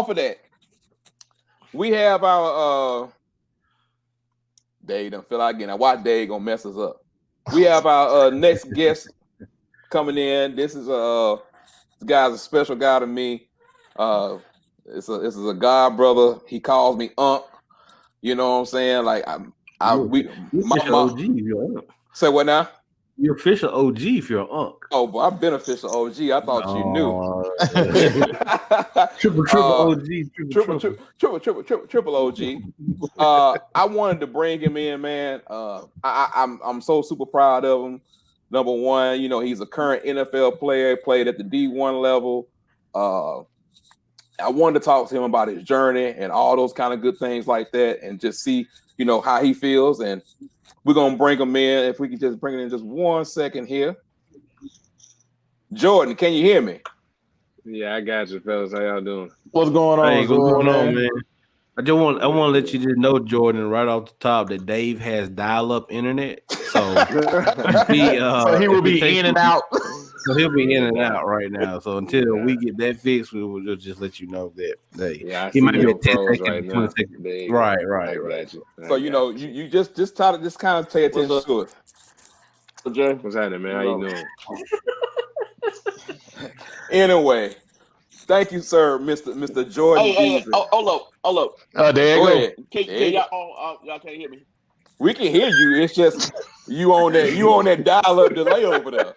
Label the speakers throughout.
Speaker 1: off of that, we have our Dave don't feel like again. I watch Dave gonna mess us up. We have our next guest coming in. This guy's a special guy to me. This is a god brother. He calls me Unc. You know what I'm saying? Like
Speaker 2: OG if you're Unc.
Speaker 1: Say what now?
Speaker 2: You're official OG if you're Unc.
Speaker 1: Oh, but I've been official OG. I thought you knew. Triple OG. I wanted to bring him in, man. I'm so super proud of him. Number one, you know, he's a current NFL player, played at the D1 level. I wanted to talk to him about his journey and all those kind of good things like that, and just see, you know, how he feels. And we're gonna bring him in. If we could just bring it in just 1 second here. Jordan, can you hear me?
Speaker 3: Yeah, I got you, fellas. How y'all doing?
Speaker 4: What's going on?
Speaker 2: Hey, what's going on, man? I want to let you just know, Jordan, right off the top, that Dave has dial-up internet, so
Speaker 4: so he will be in and out.
Speaker 2: So he'll be in and out right now. So until we get that fixed, we will just let you know that he might be at 10 seconds, 20 seconds. Right.
Speaker 1: So you know, you just try to just kind of pay attention to it.
Speaker 3: So Jay, what's happening, man? How you doing?
Speaker 1: Anyway, thank you, sir, Mr. Jordan.
Speaker 5: Hey, hold up.
Speaker 4: There you go.
Speaker 5: Can y'all can't hear me?
Speaker 1: We can hear you. It's just you on that dial-up delay over there.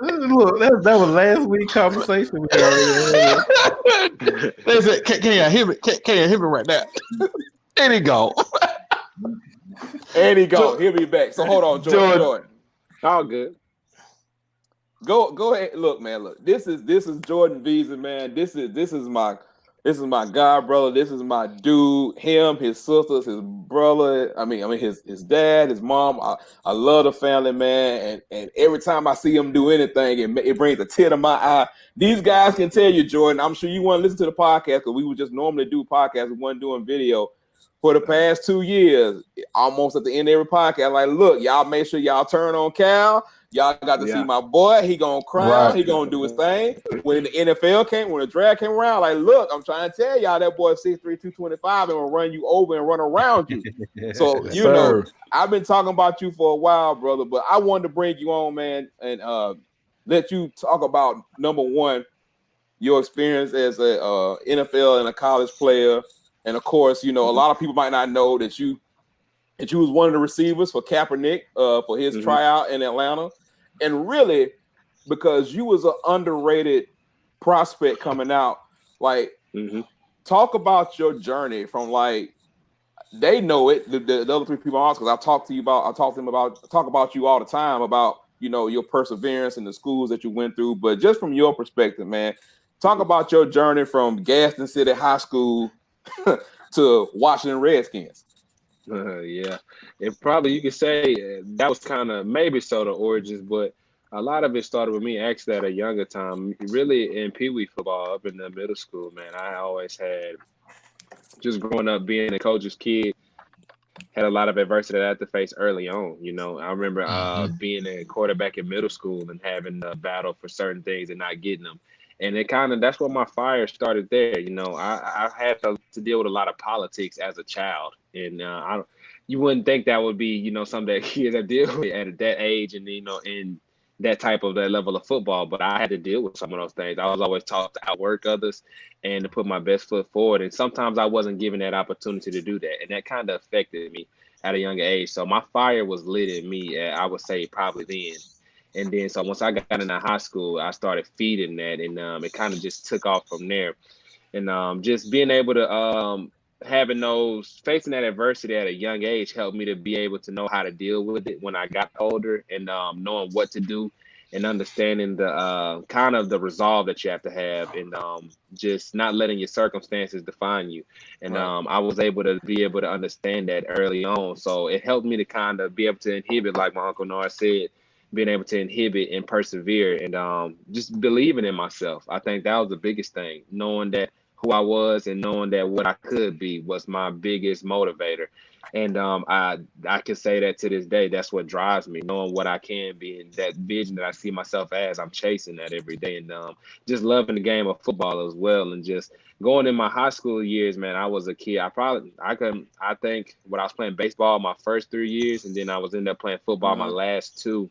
Speaker 2: Look, that was last week's conversation.
Speaker 4: Listen, can you hear me? Can you hear me right now? There you go.
Speaker 1: He'll be back. So hold on, Jordan.
Speaker 3: All good.
Speaker 1: Go ahead. Look, man. Look, this is Jordan Veasy, man. This is my god brother. This is my dude. Him, his sisters, his brother. I mean, his dad, his mom. I love the family, man. And every time I see him do anything, it brings a tear to my eye. These guys can tell you, Jordan. I'm sure you want to listen to the podcast because we would just normally do podcasts. We weren't doing video for the past 2 years. Almost at the end of every podcast, like, look, y'all make sure y'all turn on Cal. Y'all got to see my boy. He gonna cry. Right. He gonna do his thing. When the when the draft came around, like, look, I'm trying to tell y'all that boy 6'3", 225 and will run you over and run around you. So you know, I've been talking about you for a while, brother. But I wanted to bring you on, man, and let you talk about number one, your experience as a NFL and a college player, and of course, you know, a lot of people might not know that you was one of the receivers for Kaepernick for his tryout in Atlanta. And really, because you was an underrated prospect coming out, like, talk about your journey from, like, they know it, the other three people on, because I talk to them about you all the time about, you know, your perseverance in the schools that you went through. But just from your perspective, man, talk about your journey from Gaston City High School to Washington Redskins.
Speaker 3: Yeah, and probably you could say that was kind of maybe so the origins, but a lot of it started with me actually at a younger time, really in Pee Wee football up in the middle school, man. I always had, just growing up being a coach's kid, had a lot of adversity that I had to face early on. You know, I remember being a quarterback in middle school and having to battle for certain things and not getting them. And that's where my fire started there. You know, I had to deal with a lot of politics as a child. And you wouldn't think that would be, you know, something that kids have deal with at that age and, you know, in that level of football. But I had to deal with some of those things. I was always taught to outwork others and to put my best foot forward. And sometimes I wasn't given that opportunity to do that. And that kind of affected me at a younger age. So my fire was lit in me, I would say probably then. And then, so once I got into high school, I started feeding that, and it kind of just took off from there. And just being able to facing that adversity at a young age helped me to be able to know how to deal with it when I got older, and knowing what to do and understanding the kind of the resolve that you have to have, and just not letting your circumstances define you. And I was able to understand that early on. So it helped me to kind of be able to inhibit, like my Uncle Noah said, being able to inhibit and persevere, and just believing in myself. I think that was the biggest thing, knowing that who I was and knowing that what I could be was my biggest motivator. And I can say that to this day, that's what drives me, knowing what I can be and that vision that I see myself as. I'm chasing that every day, and just loving the game of football as well. And just going in my high school years, man, I was a kid. I think when I was playing baseball my first 3 years, and then I was ended up playing football my last two.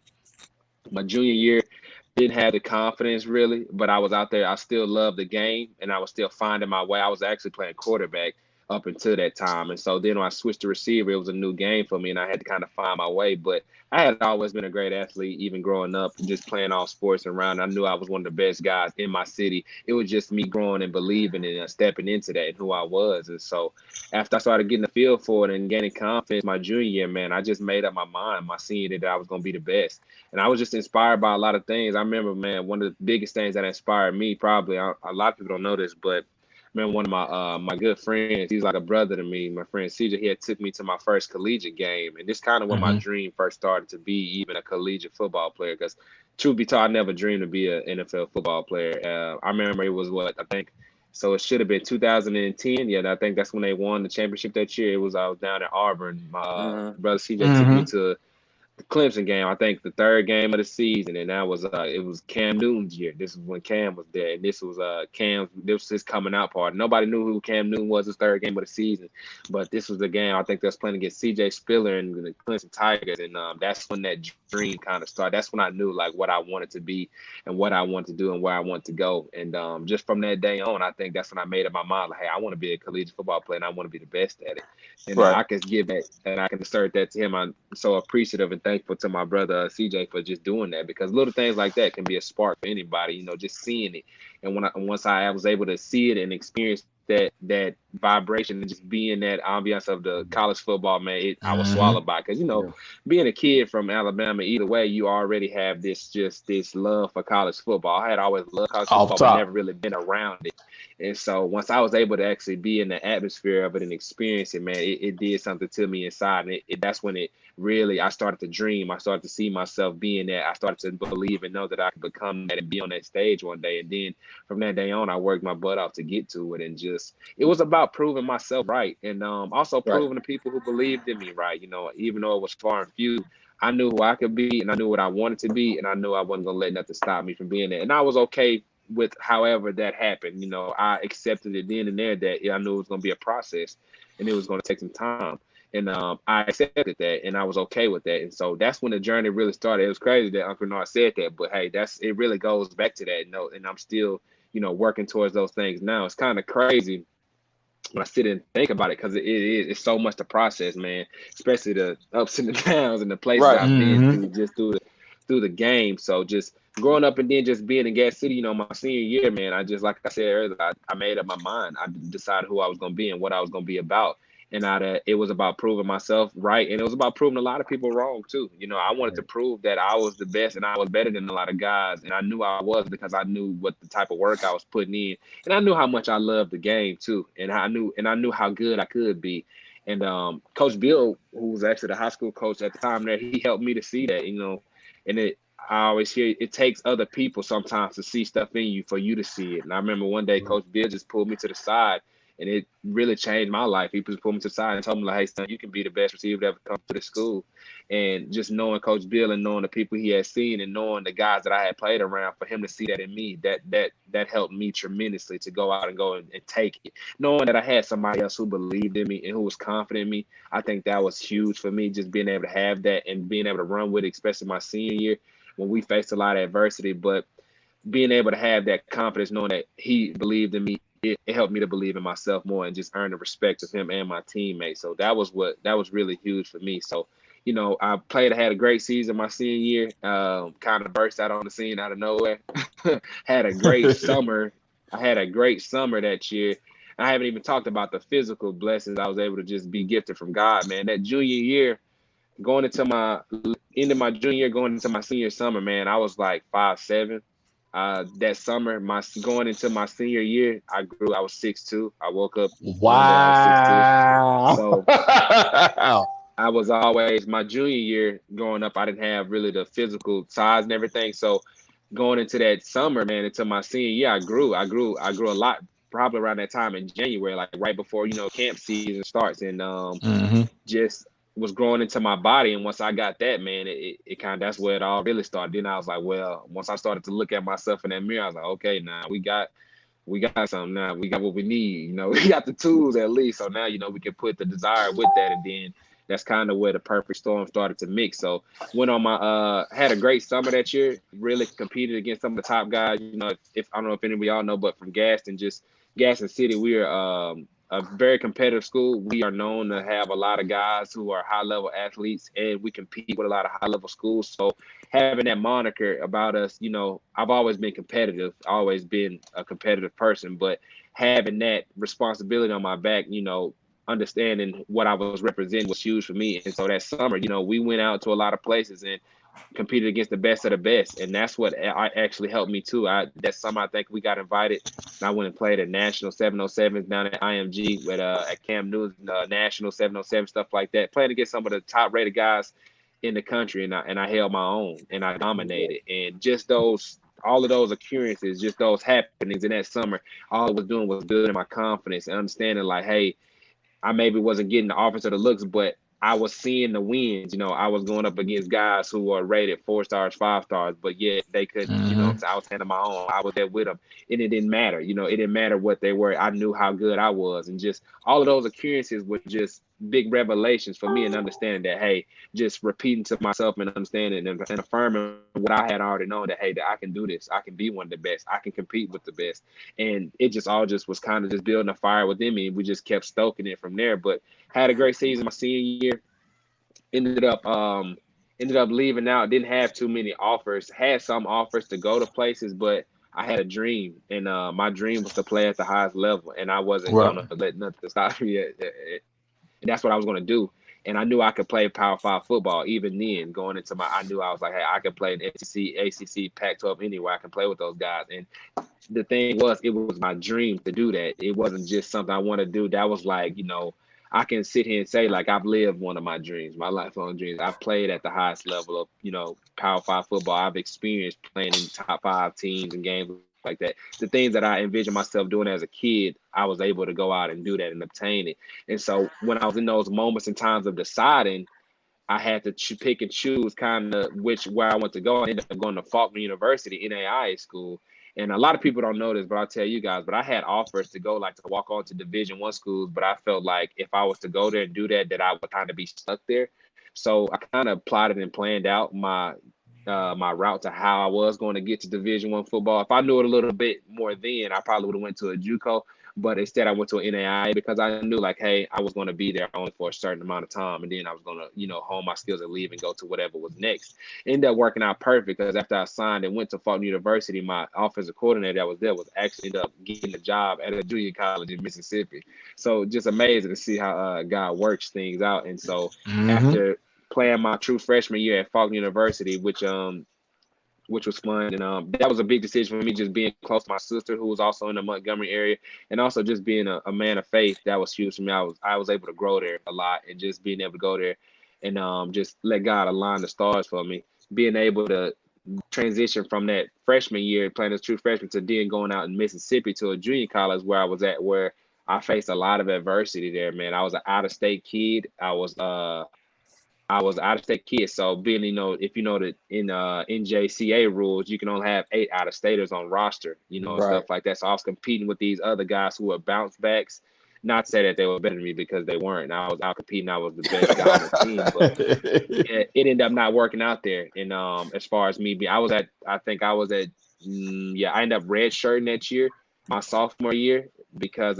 Speaker 3: My junior year, didn't have the confidence really, but I was out there. I still loved the game, and I was still finding my way. I was actually playing quarterback up until that time, and so then when I switched to receiver, it was a new game for me, and I had to kind of find my way. But I had always been a great athlete, even growing up, just playing all sports around. I knew I was one of the best guys in my city. It was just me growing and believing and stepping into that and who I was. And so after I started getting the feel for it and gaining confidence my junior year, man, I just made up my mind my senior year that I was going to be the best. And I was just inspired by a lot of things. I remember, man, one of the biggest things that inspired me, probably, a lot of people don't know this, but I remember one of my good friends, he's like a brother to me, my friend CJ, he had took me to my first collegiate game. And this kind of when my dream first started to be even a collegiate football player. Because truth be told, I never dreamed to be an NFL football player. I remember it was I think, so it should have been 2010. Yeah, I think that's when they won the championship that year. I was down at Auburn. My brother CJ took me to the Clemson game, I think the third game of the season, and that was it was Cam Newton's year. This is when Cam was there, and this was this was his coming out party. Nobody knew who Cam Newton was his third game of the season, but this was the game I think they was playing against CJ Spiller and the Clemson Tigers, and that's when that dream kind of started. That's when I knew like what I wanted to be and what I wanted to do and where I want to go. And just from that day on, I think that's when I made up my mind like, hey, I want to be a collegiate football player and I want to be the best at it. And I can give that and I can assert that to him. I'm so appreciative and thankful to my brother CJ for just doing that, because little things like that can be a spark for anybody, just seeing it. And once I was able to see it and experience that vibration and just be in that ambiance of the college football, man, I was swallowed by it. Because being a kid from Alabama, either way, you already have this love for college football. I had always loved college football, but never really been around it. And so once I was able to actually be in the atmosphere of it and experience it, man, it did something to me inside. And that's when it really, I started to dream. I started to see myself being there. I started to believe and know that I could become that and be on that stage one day. And then from that day on, I worked my butt off to get to it. And it was about proving myself right. And also proving the people who believed in me right. Even though it was far and few, I knew who I could be and I knew what I wanted to be. And I knew I wasn't going to let nothing stop me from being there. And I was okay with however that happened. I accepted it then and there that I knew it was going to be a process and it was going to take some time. And I accepted that and I was okay with that. And so that's when the journey really started. It was crazy that Uncle Nard said that, but hey, it really goes back to that note. And I'm still, working towards those things now. It's kind of crazy when I sit and think about it, because it's so much to process, man, especially the ups and the downs and the places I've been through just through the game. So just growing up and then just being in Gas City, my senior year, man, like I said earlier, I made up my mind. I decided who I was going to be and what I was going to be about. And it was about proving myself right. And it was about proving a lot of people wrong too. I wanted to prove that I was the best and I was better than a lot of guys. And I knew I was, because I knew what the type of work I was putting in. And I knew how much I loved the game too. And I knew how good I could be. And Coach Bill, who was actually the high school coach at the time there, he helped me to see that, and I always hear it takes other people sometimes to see stuff in you for you to see it. And I remember one day Coach Bill just pulled me to the side, and it really changed my life. He just pulled me to the side and told me, like, hey, son, you can be the best receiver that ever come to the school. And just knowing Coach Bill and knowing the people he had seen and knowing the guys that I had played around, for him to see that in me, that helped me tremendously to go out and go and take it. Knowing that I had somebody else who believed in me and who was confident in me, I think that was huge for me, just being able to have that and being able to run with it, especially my senior year when we faced a lot of adversity. But being able to have that confidence, knowing that he believed in me, it helped me to believe in myself more and just earn the respect of him and my teammates. So that was really huge for me. So, I had a great season my senior year, kind of burst out on the scene out of nowhere. Had a great summer. I had a great summer that year. I haven't even talked about the physical blessings I was able to just be gifted from God, man. That junior year, going into my end of my junior year, going into my senior summer, man, I was like 5'7". That summer, going into my senior year, I grew. I was 6'2". I woke up.
Speaker 4: Wow.
Speaker 3: So I was always, my junior year growing up, I didn't have really the physical size and everything. So going into that summer, man, into my senior year, I grew a lot probably around that time in January, like right before camp season starts, and just was growing into my body. And once I got that, man, it kind of, that's where it all really started. Then I was like, well, once I started to look at myself in that mirror, I was like, okay, now we got something now. We got what we need. We got the tools at least. So now, we can put the desire with that. And then that's kind of where the perfect storm started to mix. So went on my had a great summer that year, really competed against some of the top guys. If I don't know if any of y'all know, but from Gaston City, we are a very competitive school. We are known to have a lot of guys who are high level athletes, and we compete with a lot of high level schools. So having that moniker about us, I've always been competitive, always been a competitive person, but having that responsibility on my back, understanding what I was representing was huge for me. And so that summer, we went out to a lot of places and competed against the best of the best. And that's what actually helped me too. That summer, I think we got invited, and I went and played at National 707s down at IMG with at Cam Newton, National 707, stuff like that, playing against some of the top rated guys in the country. And I held my own and I dominated. And just all of those occurrences, just those happenings in that summer, all I was doing was building my confidence and understanding like, hey, I maybe wasn't getting the offense or the looks, but I was seeing the wins. I was going up against guys who are rated 4 stars, 5 stars, but yet they couldn't, so I was handing my own. I was there with them, and it didn't matter. It didn't matter what they were. I knew how good I was, and just all of those occurrences were just big revelations for me, and understanding that, hey, just repeating to myself and understanding and affirming what I had already known, that, hey, that I can do this. I can be one of the best. I can compete with the best. And it just all just was kind of just building a fire within me. We just kept stoking it from there. But had a great season my senior year. Ended up leaving out. Didn't have too many offers. Had some offers to go to places, but I had a dream, and my dream was to play at the highest level, and I wasn't gonna let nothing stop me. And that's what I was gonna do. And I knew I could play Power 5 football even then. Going into I knew I was like, hey, I could play in SEC, ACC, Pac-12, anywhere. I can play with those guys. And the thing was, it was my dream to do that. It wasn't just something I want to do. That was like, I can sit here and say, like, I've lived one of my dreams, my lifelong dreams. I've played at the highest level of, Power 5 football. I've experienced playing in top 5 teams and games like that. The things that I envisioned myself doing as a kid, I was able to go out and do that and obtain it. And so when I was in those moments and times of deciding, I had to pick and choose kind of where I want to go. I ended up going to Faulkner University, NAIA school. And a lot of people don't know this, but I'll tell you guys, but I had offers to go, like, to walk on to Division I schools, but I felt like if I was to go there and do that I would kind of be stuck there. So I kind of plotted and planned out my route to how I was going to get to Division I football. If I knew it a little bit more then, I probably would have went to a JUCO. But instead, I went to an NAIA because I knew, like, hey, I was going to be there only for a certain amount of time. And then I was going to, hone my skills and leave and go to whatever was next. Ended up working out perfect because after I signed and went to Faulkner University, my offensive coordinator that was there was actually ended up getting a job at a junior college in Mississippi. So just amazing to see how God works things out. And so after playing my true freshman year at Faulkner University, which was fun. And that was a big decision for me, just being close to my sister, who was also in the Montgomery area, and also just being a man of faith. That was huge for me. I was able to grow there a lot, and just being able to go there and just let God align the stars for me. Being able to transition from that freshman year, playing as true freshman, to then going out in Mississippi to a junior college where I was at, where I faced a lot of adversity there, man. I was an out-of-state kid. I was an out-of-state kid, so being, if you know that in NJCA rules, you can only have 8 out-of-staters on roster,
Speaker 1: right.
Speaker 3: Stuff like that. So I was competing with these other guys who were bounce backs. Not to say that they were better than me, because they weren't. I was out competing. I was the best guy on the team, but it ended up not working out there. And as far as me I ended up redshirting that year, my sophomore year, because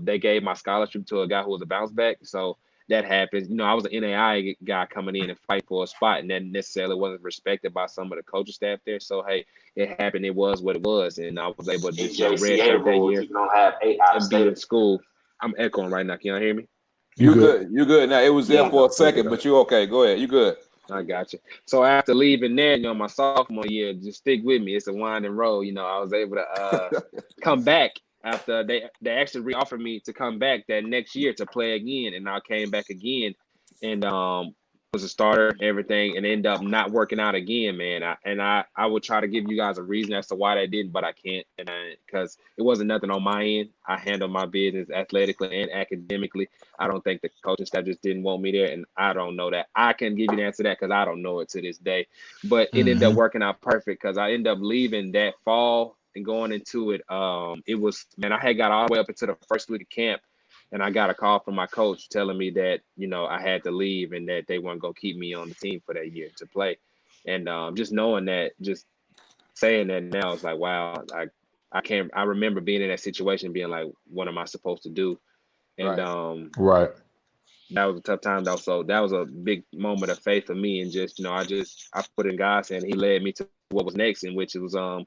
Speaker 3: they gave my scholarship to a guy who was a bounce back. So that happens. I was an NAI guy coming in and fight for a spot, and that necessarily wasn't respected by some of the coaching staff there. So, hey, it happened. It was what it was, and I was able to just redshirt that year. You don't have 8 and be in school. I'm echoing right now. Can y'all hear me?
Speaker 1: You good? You good? Now, it was there for a second, but you okay? Go ahead. You good?
Speaker 3: I got you. So after leaving there, my sophomore year, just stick with me. It's a wind and roll. I was able to come back. After they actually re-offered me to come back that next year to play again, and I came back again, and was a starter, everything, and end up not working out again, man. I would try to give you guys a reason as to why that didn't, but I can't, and because it wasn't nothing on my end. I handled my business athletically and academically. I don't think the coaching staff just didn't want me there, and I don't know that. I can give you the answer to that because I don't know it to this day. But it ended up working out perfect because I ended up leaving that fall and going into it. It was, man, I had got all the way up into the first week of camp. And I got a call from my coach telling me that, I had to leave and that they weren't going to keep me on the team for that year to play. And just knowing that, just saying that now, it's like, wow, I remember being in that situation, being like, what am I supposed to do? And
Speaker 4: right.
Speaker 3: That was a tough time though. So that was a big moment of faith for me. And just, I put in God's hand. He led me to what was next, in which it was a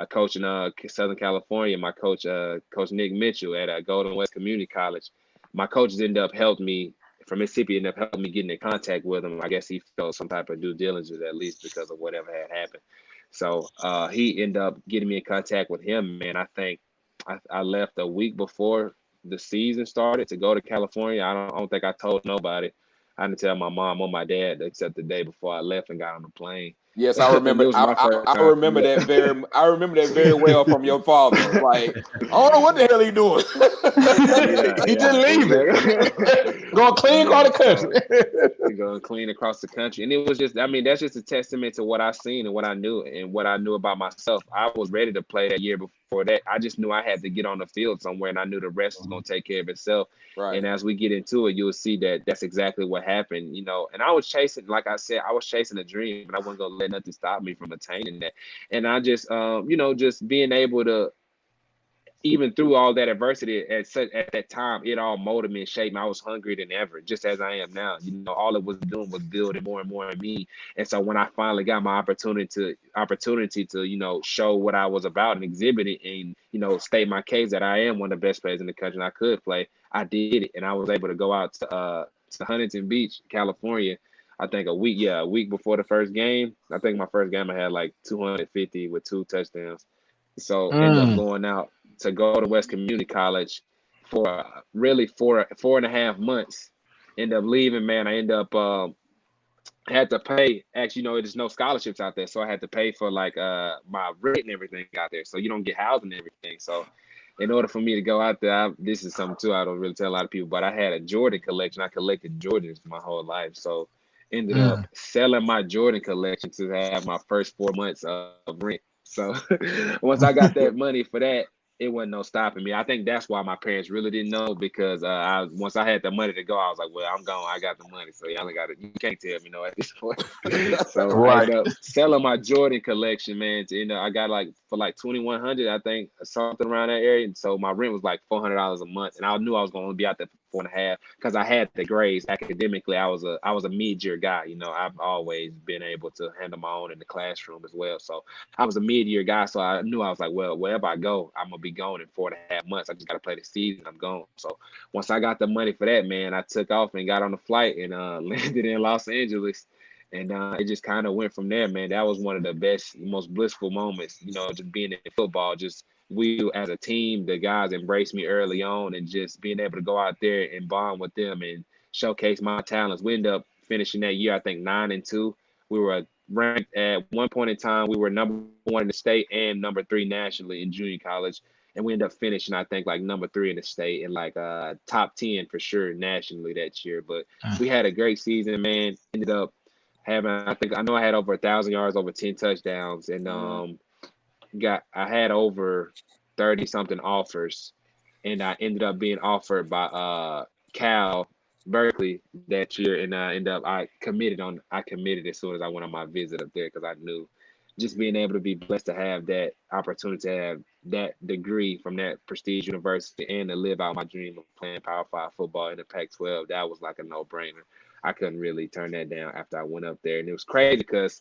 Speaker 3: coach in Southern California, my coach, Coach Nick Mitchell at Golden West Community College. My coaches ended up helping me from Mississippi, ended up helping me get in contact with him. I guess he felt some type of due diligence, at least because of whatever had happened. So he ended up getting me in contact with him, man. I think I left a week before the season started to go to California. I don't think I told nobody. I didn't tell my mom or my dad except the day before I left and got on the plane.
Speaker 1: Yes, I remember. I remember that very. I remember that very well from your father. Like, I don't know what the hell he doing.
Speaker 4: He just leaving. Going clean across the country.
Speaker 3: Going clean across the country, and it was just. I mean, that's just a testament to what I seen and what I knew about myself. I was ready to play that year before that. I just knew I had to get on the field somewhere, and I knew the rest was going to take care of itself. Right. And as we get into it, you'll see that that's exactly what happened. And I was chasing, like I said, I was chasing a dream, and I wasn't going to let nothing stop me from attaining that. And I just, just being able to, even through all that adversity at that time, it all molded me and shaped me. I was hungrier than ever, just as I am now. All it was doing was building more and more in me. And so when I finally got my opportunity to, show what I was about and exhibit it and, state my case that I am one of the best players in the country and I could play, I did it. And I was able to go out to Huntington Beach, California, I think a week before the first game. I think my first game I had like 250 with 2 touchdowns. So ended up going out to go to West Community College for really 4.5 months. End up leaving, man. I end up had to pay. Actually, there's no scholarships out there, so I had to pay for like my rent and everything out there. So you don't get housing and everything. So in order for me to go out there, this is something too I don't really tell a lot of people, but I had a Jordan collection. I collected Jordans my whole life. So ended up selling my Jordan collection to have my first 4 months of rent. So once I got that money for that, it wasn't no stopping me. I think that's why my parents really didn't know, because once I had the money to go, I was like, well, I'm gone. I got the money. So y'all got it. You can't tell me no at this point. So I ended up selling my Jordan collection, man. I got for like $2,100, I think, something around that area. And so my rent was like $400 a month. And I knew I was going to be out there for 4.5 because I had the grades. Academically, I was a mid-year guy. I've always been able to handle my own in the classroom as well. So I was a mid-year guy. So I knew I was like, well, wherever I go, I'm going to be gone in 4.5 months. I just got to play the season. I'm gone. So once I got the money for that, man, I took off and got on the flight and landed in Los Angeles. And it just kind of went from there, man. That was one of the best, most blissful moments, just being in football. Just we as a team, the guys embraced me early on, and just being able to go out there and bond with them and showcase my talents. We ended up finishing that year, I think, 9-2. We were ranked at one point in time. We were number 1 in the state and number 3 nationally in junior college. And we ended up finishing, I think, like number 3 in the state and like top 10 for sure nationally that year. But we had a great season, man. Ended up having, I know I had over 1,000 yards, over 10 touchdowns, and I had over 30 something offers, and I ended up being offered by Cal Berkeley that year, and I committed as soon as I went on my visit up there, because I knew just being able to be blessed to have that opportunity to have that degree from that prestige university and to live out my dream of playing Power 5 football in the Pac-12, that was like a no-brainer. I couldn't really turn that down after I went up there. And it was crazy because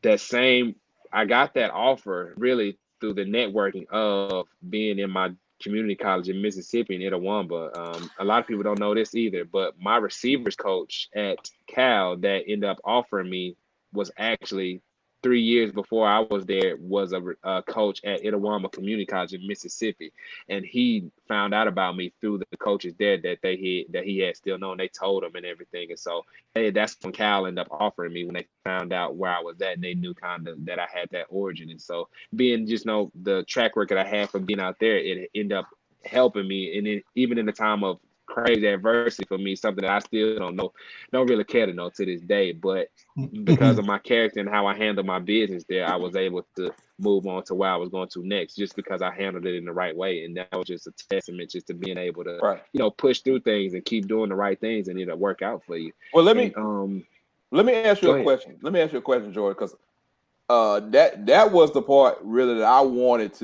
Speaker 3: I got that offer really through the networking of being in my community college in Mississippi in Itawamba. A lot of people don't know this either, but my receivers coach at Cal that ended up offering me was actually 3 years before I was there was a coach at Itawamba Community College in Mississippi, and he found out about me through the coaches there that he had still known. They told him and everything, and so that's when Cal ended up offering me when they found out where I was at, and they knew kind of that I had that origin. And so being just the track record I had from being out there, it ended up helping me, and even in the time of crazy adversity for me, something that I still don't really care to know to this day. But because of my character and how I handled my business there, I was able to move on to where I was going to next, just because I handled it in the right way. And that was just a testament just to being able to, push through things and keep doing the right things, and it'll work out for you.
Speaker 1: Well, let me ask you a question. Let me ask you a question, Jordan, because that was the part really that I wanted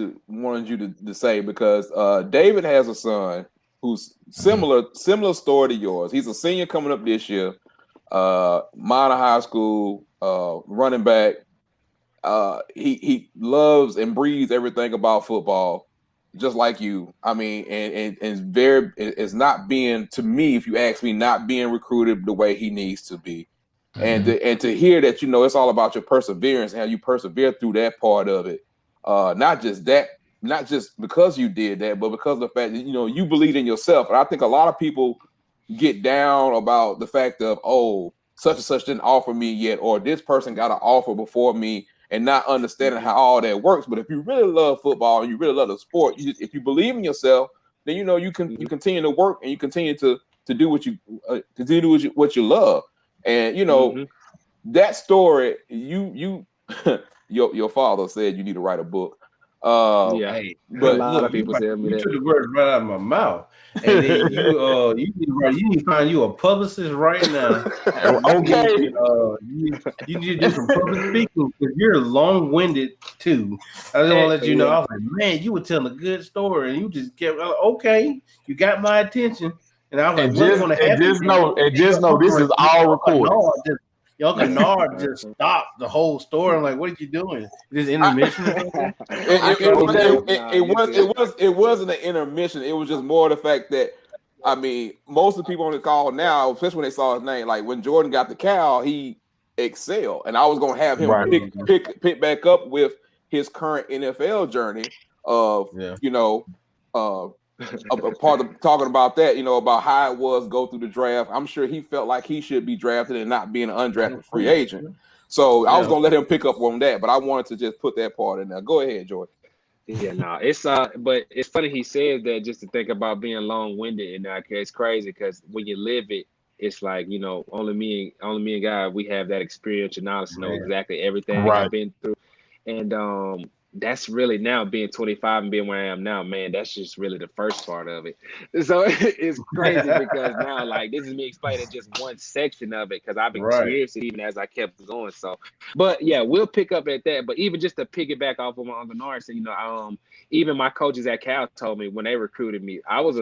Speaker 1: you to say, because David has a son who's similar story to yours. He's a senior coming up this year, minor high school, running back. He loves and breathes everything about football, just like you. I mean, and it's not being, to me, if you ask me, not being recruited the way he needs to be. And to hear that, it's all about your perseverance and how you persevere through that part of it. Not just because you did that, but because of the fact that, you believe in yourself. And I think a lot of people get down about the fact of, oh, such and such didn't offer me yet, or this person got an offer before me, and not understanding how all that works. But if you really love football and you really love the sport, if you believe in yourself, then you continue to work, and you continue to do what what you love. And that story, your father said you need to write a book.
Speaker 2: Hey, but a lot of people tell me that. You took the words right out of my mouth, and then you need to find you a publicist right now.
Speaker 4: Okay,
Speaker 2: you need to do some public speaking, because you're long-winded too. I just want to let you know. I was like, man, you were telling a good story, and you just kept okay. You got my attention, and I was like, what's going to happen?
Speaker 4: Just know, this is all recorded.
Speaker 2: Y'all Kennard just stopped the whole story. I'm like, what are you doing? This intermission or something?
Speaker 1: It wasn't an intermission. It was just more the fact that, I mean, most of the people on the call now, especially when they saw his name, like when Jordan got the Cal, he excelled. And I was going to have him pick back up with his current NFL journey of, a part of talking about that, about how it was go through the draft. I'm sure he felt like he should be drafted and not being an undrafted free agent. So I was going to let him pick up on that, but I wanted to just put that part in there. Go ahead, Jordan.
Speaker 3: Yeah, no, it's but it's funny he says that, just to think about being long-winded, and it's crazy because when you live it, it's like, only me and God, we have that experiential knowledge to know exactly everything I've been through. And that's really, now being 25 and being where I am now, man, that's just really the first part of it. So it's crazy because now, like, this is me explaining just one section of it, because I've experienced it even as I kept going. So, but yeah, we'll pick up at that. But even just to piggyback off of my Uncle Norris, even my coaches at Cal told me when they recruited me, I was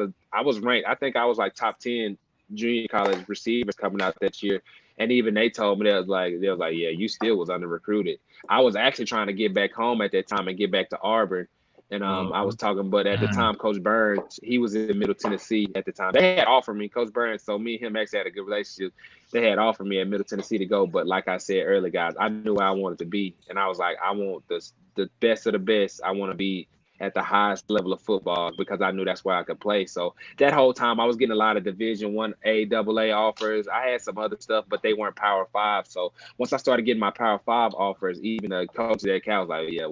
Speaker 3: ranked. I think I was like top 10 junior college receivers coming out that year. And even they told me, they was like, yeah, you still was under recruited. I was actually trying to get back home at that time and get back to Auburn. And I was talking, but at the time, Coach Burns, he was in Middle Tennessee at the time. They had offered me, Coach Burns, so me and him actually had a good relationship. They had offered me at Middle Tennessee to go. But like I said earlier, guys, I knew where I wanted to be. And I was like, I want the best of the best. I want to be at the highest level of football, because I knew that's where I could play. So that whole time I was getting a lot of Division I AA offers. I had some other stuff, but they weren't Power 5. So once I started getting my Power 5 offers, even the coach at Cal was like, yeah,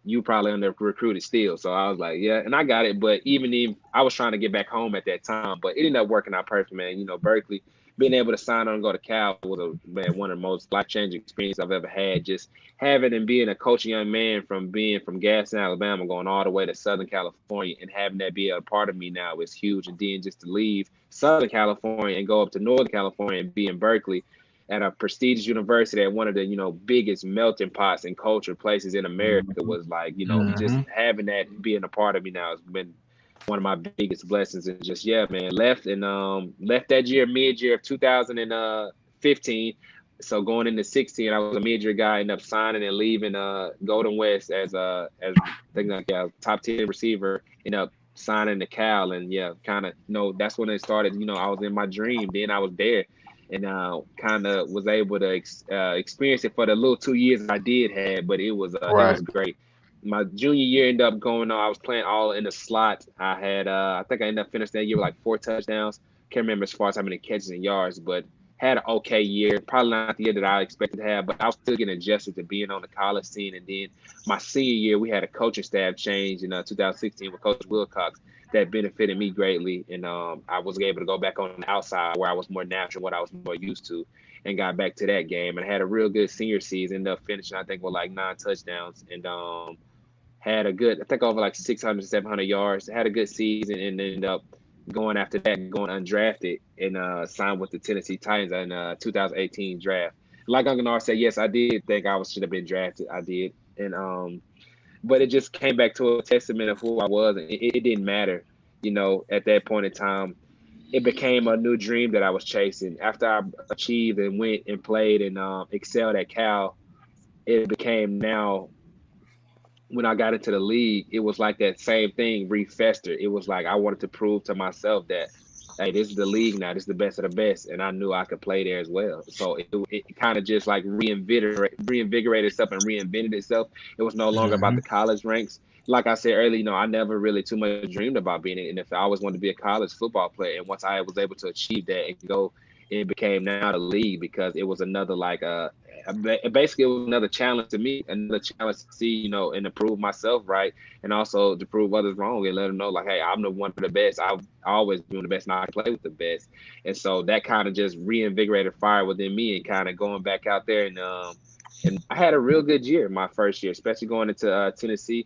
Speaker 3: you probably under recruited still. So I was like, yeah, and I got it. But even I was trying to get back home at that time, but it ended up working out perfect, man. Berkeley, being able to sign on and go to Cal was one of the most life-changing experiences I've ever had. Just having and being a coaching young man from Gaston, Alabama, going all the way to Southern California, and having that be a part of me now is huge. And then just to leave Southern California and go up to Northern California and be in Berkeley at a prestigious university at one of the, biggest melting pots and culture places in America was like, just having that being a part of me now has been one of my biggest blessings. And just, yeah, man, left that year, mid-year of 2015. So going into 16, I was a mid-year guy, ended up signing and leaving Golden West as top 10 receiver, ended up signing to Cal. And yeah, kind of, that's when it started. I was in my dream. Then I was there. and kind of was able to experience it for the little 2 years I did have. But it was
Speaker 4: Right.
Speaker 3: great. My junior year ended up going on. I was playing all in the slot. I had I think I ended up finishing that year with like 4 touchdowns. Can't remember as far as how many catches and yards, but had an okay year. Probably not the year that I expected to have, but I was still getting adjusted to being on the college scene. And then my senior year, we had a coaching staff change in 2016 with Coach Wilcox that benefited me greatly. And I was able to go back on the outside where I was more natural, what I was more used to, and got back to that game and had a real good senior season. Ended up finishing, I think, with like 9 touchdowns and had a good, I think, over like 600, 700 yards. Had a good season and ended up going after that, going undrafted and signed with the Tennessee Titans in 2018 draft. Like Uncle Nar said, yes, I did think I should have been drafted. I did, and but it just came back to a testament of who I was, and it didn't matter, at that point in time. It became a new dream that I was chasing. After I achieved and went and played and excelled at Cal, it became now when I got into the league, it was like that same thing refestered. It was like I wanted to prove to myself that, hey, this is the league now. This is the best of the best, and I knew I could play there as well. So it kind of just like reinvigorated itself and reinvented itself. It was no longer about
Speaker 4: Hmm.
Speaker 3: the college ranks. Like I said earlier, I never really too much dreamed about being in the NFL. I always wanted to be a college football player, and once I was able to achieve that and go, it became now the league because it was another like basically it was another challenge to me, another challenge to see, and to prove myself right, and also to prove others wrong and let them know like, hey, I'm the one of the best. I've always been the best, and I play with the best. And so that kind of just reinvigorated fire within me and kind of going back out there and I had a real good year my first year, especially going into Tennessee.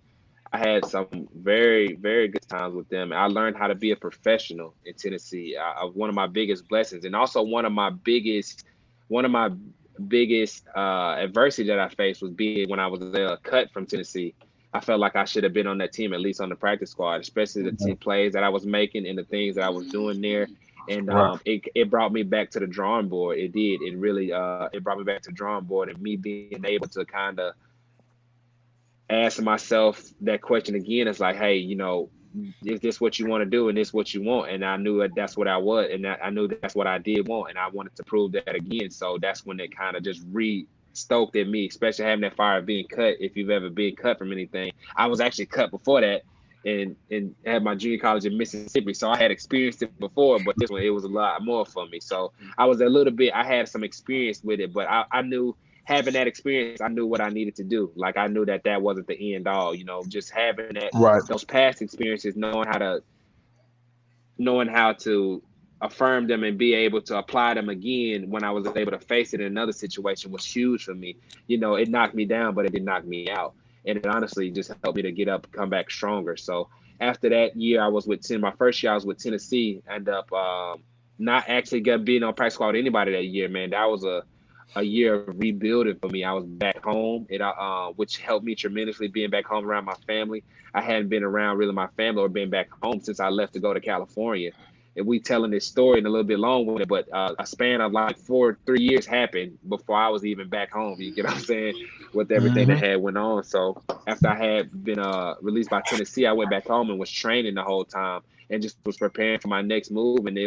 Speaker 3: I had some very, very good times with them. I learned how to be a professional in Tennessee. One of my biggest blessings, and also one of my biggest adversity that I faced was being when I was cut from Tennessee. I felt like I should have been on that team, at least on the practice squad, especially the plays that I was making and the things that I was doing there. And
Speaker 4: Right.
Speaker 3: it brought me back to the drawing board. It did. It really it brought me back to the drawing board, and me being able to kind of ask myself that question again. It's like, hey, is this what you want to do and this what you want? And I knew that that's what I was, and I knew that's what I did want, and I wanted to prove that again. So that's when it kind of just re-stoked at me, especially having that fire of being cut. If you've ever been cut from anything, I was actually cut before that, and had my junior college in Mississippi, so I had experienced it before, but this one it was a lot more for me. So I was a little bit, I had some experience with it, but I knew having that experience, I knew what I needed to do. Like I knew that that wasn't the end all, just having
Speaker 4: Right.
Speaker 3: those past experiences, knowing how to affirm them and be able to apply them again when I was able to face it in another situation was huge for me. It knocked me down, but it did knock me out. And it honestly just helped me to get up, come back stronger. So after that year, my first year I was with Tennessee, end up not actually being on practice squad with anybody that year, man. That was a year of rebuilding for me. I was back home, which helped me tremendously being back home around my family. I hadn't been around really my family or been back home since I left to go to California. And we telling this story and a little bit long with it, but a span of like 3 years happened before I was even back home. You get what I'm saying? With everything that
Speaker 4: Hmm.
Speaker 3: had went on. So after I had been released by Tennessee, I went back home and was training the whole time and just was preparing for my next move. And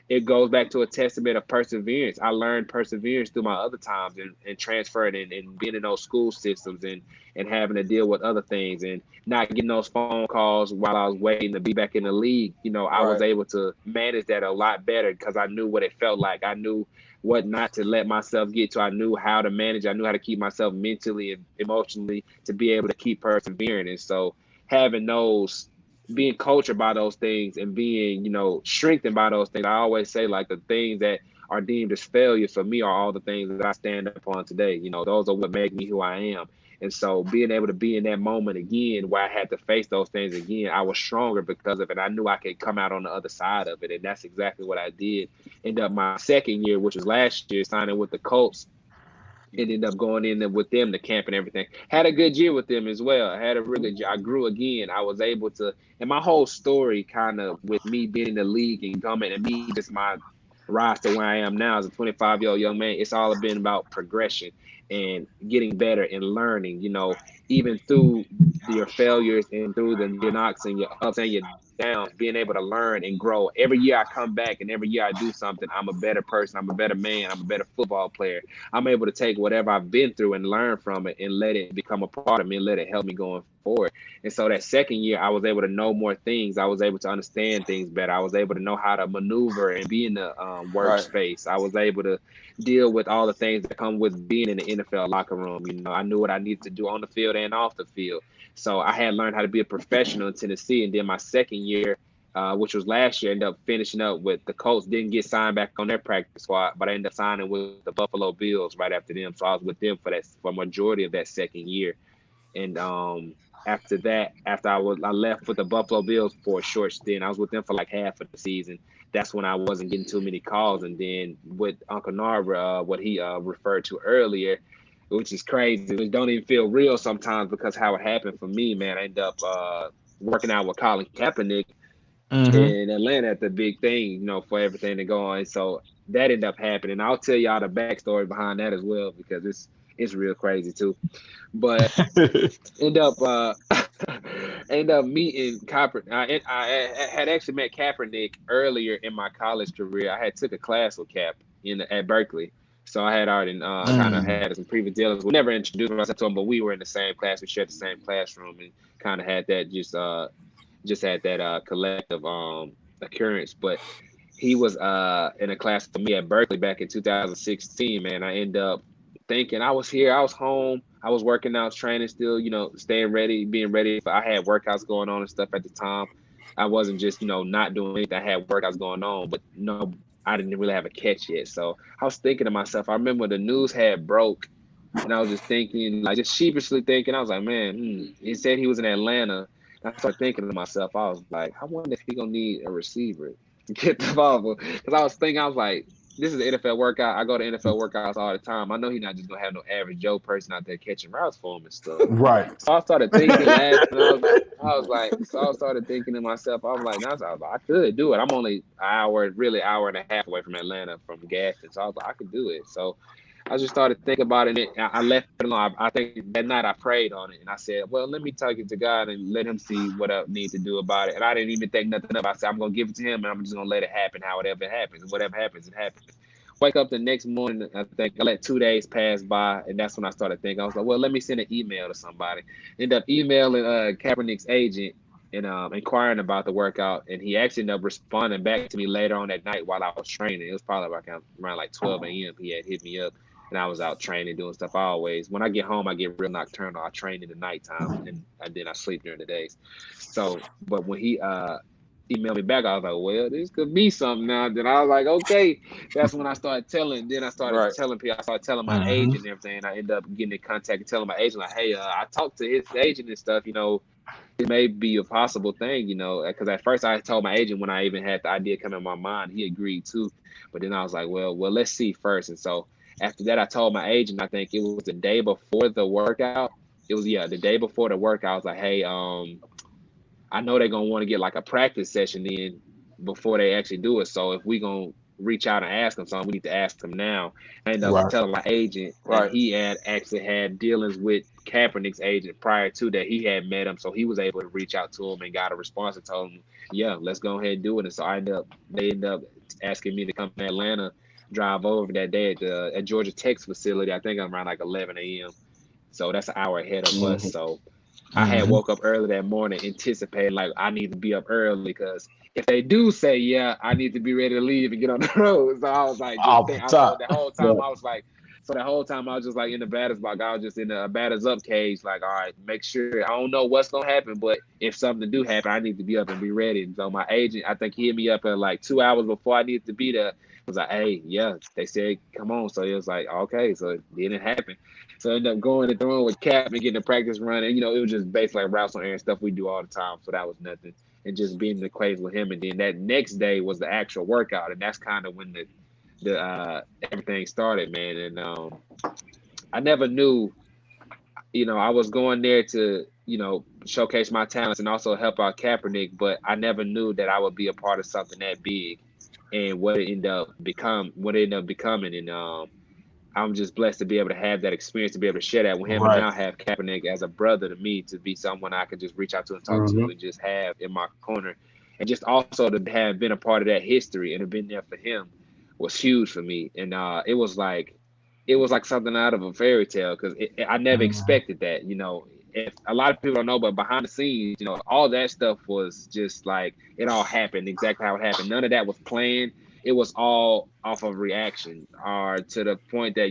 Speaker 3: it goes back to a testament of perseverance. I learned perseverance through my other times and transferred and being in those school systems and having to deal with other things and not getting those phone calls while I was waiting to be back in the league. I was
Speaker 1: Right.
Speaker 3: able to manage that a lot better because I knew what it felt like. I knew what not to let myself get to. I knew how to manage. I knew how to keep myself mentally and emotionally to be able to keep persevering. And so having those being cultured by those things and being, strengthened by those things. I always say like the things that are deemed as failures for me are all the things that I stand upon today. Those are what make me who I am. And so being able to be in that moment again where I had to face those things again, I was stronger because of it. I knew I could come out on the other side of it. And that's exactly what I did. End up my second year, which was last year, signing with the Colts, ended up going in there with them to camp and everything. Had a good year with them as well. I had a really good year. I grew again. I was able to, and my whole story kind of with me being in the league and coming and me just my rise to where I am now as a 25-year-old young man. It's all been about progression and getting better and learning, even through your failures and through your knocks and your ups and your downs, being able to learn and grow. Every year I come back and every year I do something, I'm a better person. I'm a better man. I'm a better football player. I'm able to take whatever I've been through and learn from it and let it become a part of me and let it help me going forward. And so that second year, I was able to know more things. I was able to understand things better. I was able to know how to maneuver and be in the
Speaker 1: Right.
Speaker 3: workspace. I was able to deal with all the things that come with being in the NFL locker room. You know, I knew what I needed to do on the field and off the field. So I had learned how to be a professional in Tennessee. And then my second year, which was last year, ended up finishing up with the Colts. Didn't get signed back on their practice squad, but I ended up signing with the Buffalo Bills right after them. So I was with them for a majority of that second year. And after that, I left with the Buffalo Bills for a short stint. I was with them for like half of the season. That's when I wasn't getting too many calls. And then with Uncle Narva, what he referred to earlier, which is crazy. It don't even feel real sometimes because how it happened for me, man. I ended up working out with Colin Kaepernick in Atlanta at the big thing, you know, for everything to go on. So that ended up happening. I'll tell y'all the backstory behind that as well because it's real crazy too. But end up end up meeting Kaepernick. I had actually met Kaepernick earlier in my college career. I had took a class with Cap at Berkeley. So I had already kind of had some previous dealings. We never introduced myself to him, but we were in the same class. We shared the same classroom and kind of had that just had that collective occurrence. But he was in a class with me at Berkeley back in 2016, man. I ended up thinking I was here, I was home, I was working out, training still, you know, staying ready, being ready. I had workouts going on and stuff at the time. I wasn't just, you know, not doing anything. I had workouts going on, but no, I didn't really have a catch yet. So I was thinking to myself, I remember the news had broke and I was just thinking, like just sheepishly thinking, I was like, man, he said he was in Atlanta. And I started thinking to myself, I was like, I wonder if he gonna need a receiver to get the ball. Because I was thinking, I was like, this is an NFL workout. I go to NFL workouts all the time. I know he's not just gonna have no average Joe person out there catching routes for him and stuff.
Speaker 4: Right.
Speaker 3: So I started thinking, laughing. So I started thinking to myself, I was like, no, I could do it. I'm only really hour and a half away from Atlanta from Gaston. So I was like, I could do it. So I just started thinking about it. And I left it alone. I think that night I prayed on it and I said, well, let me talk it to God and let him see what I need to do about it. And I didn't even think nothing of it. I said, I'm going to give it to him and I'm just going to let it happen however it happens. Whatever happens, it happens. Wake up the next morning, I think I let 2 days pass by. And that's when I started thinking, I was like, well, let me send an email to somebody. End up emailing Kaepernick's agent and inquiring about the workout. And he actually ended up responding back to me later on that night while I was training. It was probably around like 12 a.m. He had hit me up and I was out training, doing stuff. Always, when I get home, I get real nocturnal. I train in the nighttime, and then I sleep during the days. So, but when he emailed me back, I was like, well, this could be something now. Then I was like, okay. That's when I started telling. Then I started
Speaker 1: Right.
Speaker 3: telling people. I started telling my agent and everything. I ended up getting in contact and telling my agent, like, hey, I talked to his agent and stuff. You know, it may be a possible thing. You know, because at first I told my agent when I even had the idea come in my mind, he agreed too. But then I was like, well, let's see first. And so after that, I told my agent, I think it was the day before the workout. It was, the day before the workout. I was like, hey, I know they're going to want to get like a practice session in before they actually do it. So if we going to reach out and ask them something, we need to ask them now. I ended up telling my agent that he had actually had dealings with Kaepernick's agent prior to that. He had met him. So he was able to reach out to him and got a response and told him, yeah, let's go ahead and do it. And so they ended up asking me to come to Atlanta, drive over that day at Georgia Tech's facility. I think I'm around like 11 a.m. So that's an hour ahead of us. So I had woke up early that morning anticipating like I need to be up early because if they do say I need to be ready to leave and get on the road. So I was like, so the whole time I was like, just like in the batter's box. I was just in the batter's up cage. Like, all right, make sure. I don't know what's gonna happen, but if something do happen, I need to be up and be ready. And so my agent, I think he hit me up at like 2 hours before I needed to be there. I was like, hey, they said come on. So it was like, okay, so it didn't happen. So I ended up going and throwing with Cap and getting the practice run. And, it was just basically like routes on air and stuff we do all the time. So that was nothing. And just being in the equation with him. And then that next day was the actual workout. And that's kind of when the everything started, man. And I never knew, I was going there to, showcase my talents and also help out Kaepernick. But I never knew that I would be a part of something that big and what it ended up becoming. And I'm just blessed to be able to have that experience, to be able to share that with him, and now have Kaepernick as a brother to me, to be someone I could just reach out to and talk to and just have in my corner. and just also to have been a part of that history and have been there for him was huge for me. And it was like something out of a fairy tale because I never expected that. If a lot of people don't know, but behind the scenes, all that stuff was just like it all happened exactly how it happened. None of that was planned. It was all off of reaction, or to the point that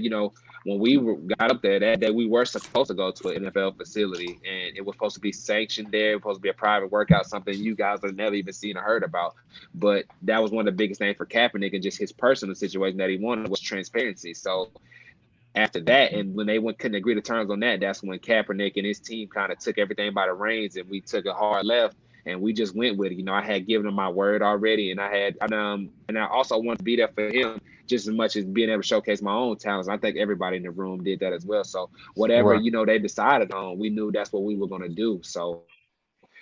Speaker 3: when got up there that day, we were supposed to go to an NFL facility, and it was supposed to be sanctioned there. It was supposed to be a private workout, something you guys have never even seen or heard about. But that was one of the biggest things for Kaepernick, and just his personal situation that he wanted was transparency. So after that, and when they couldn't agree to terms on that, that's when Kaepernick and his team kind of took everything by the reins, and we took a hard left, and we just went with it. I had given him my word already, and and I also wanted to be there for him just as much as being able to showcase my own talents. I think everybody in the room did that as well. So whatever they decided on, we knew that's what we were going to do. So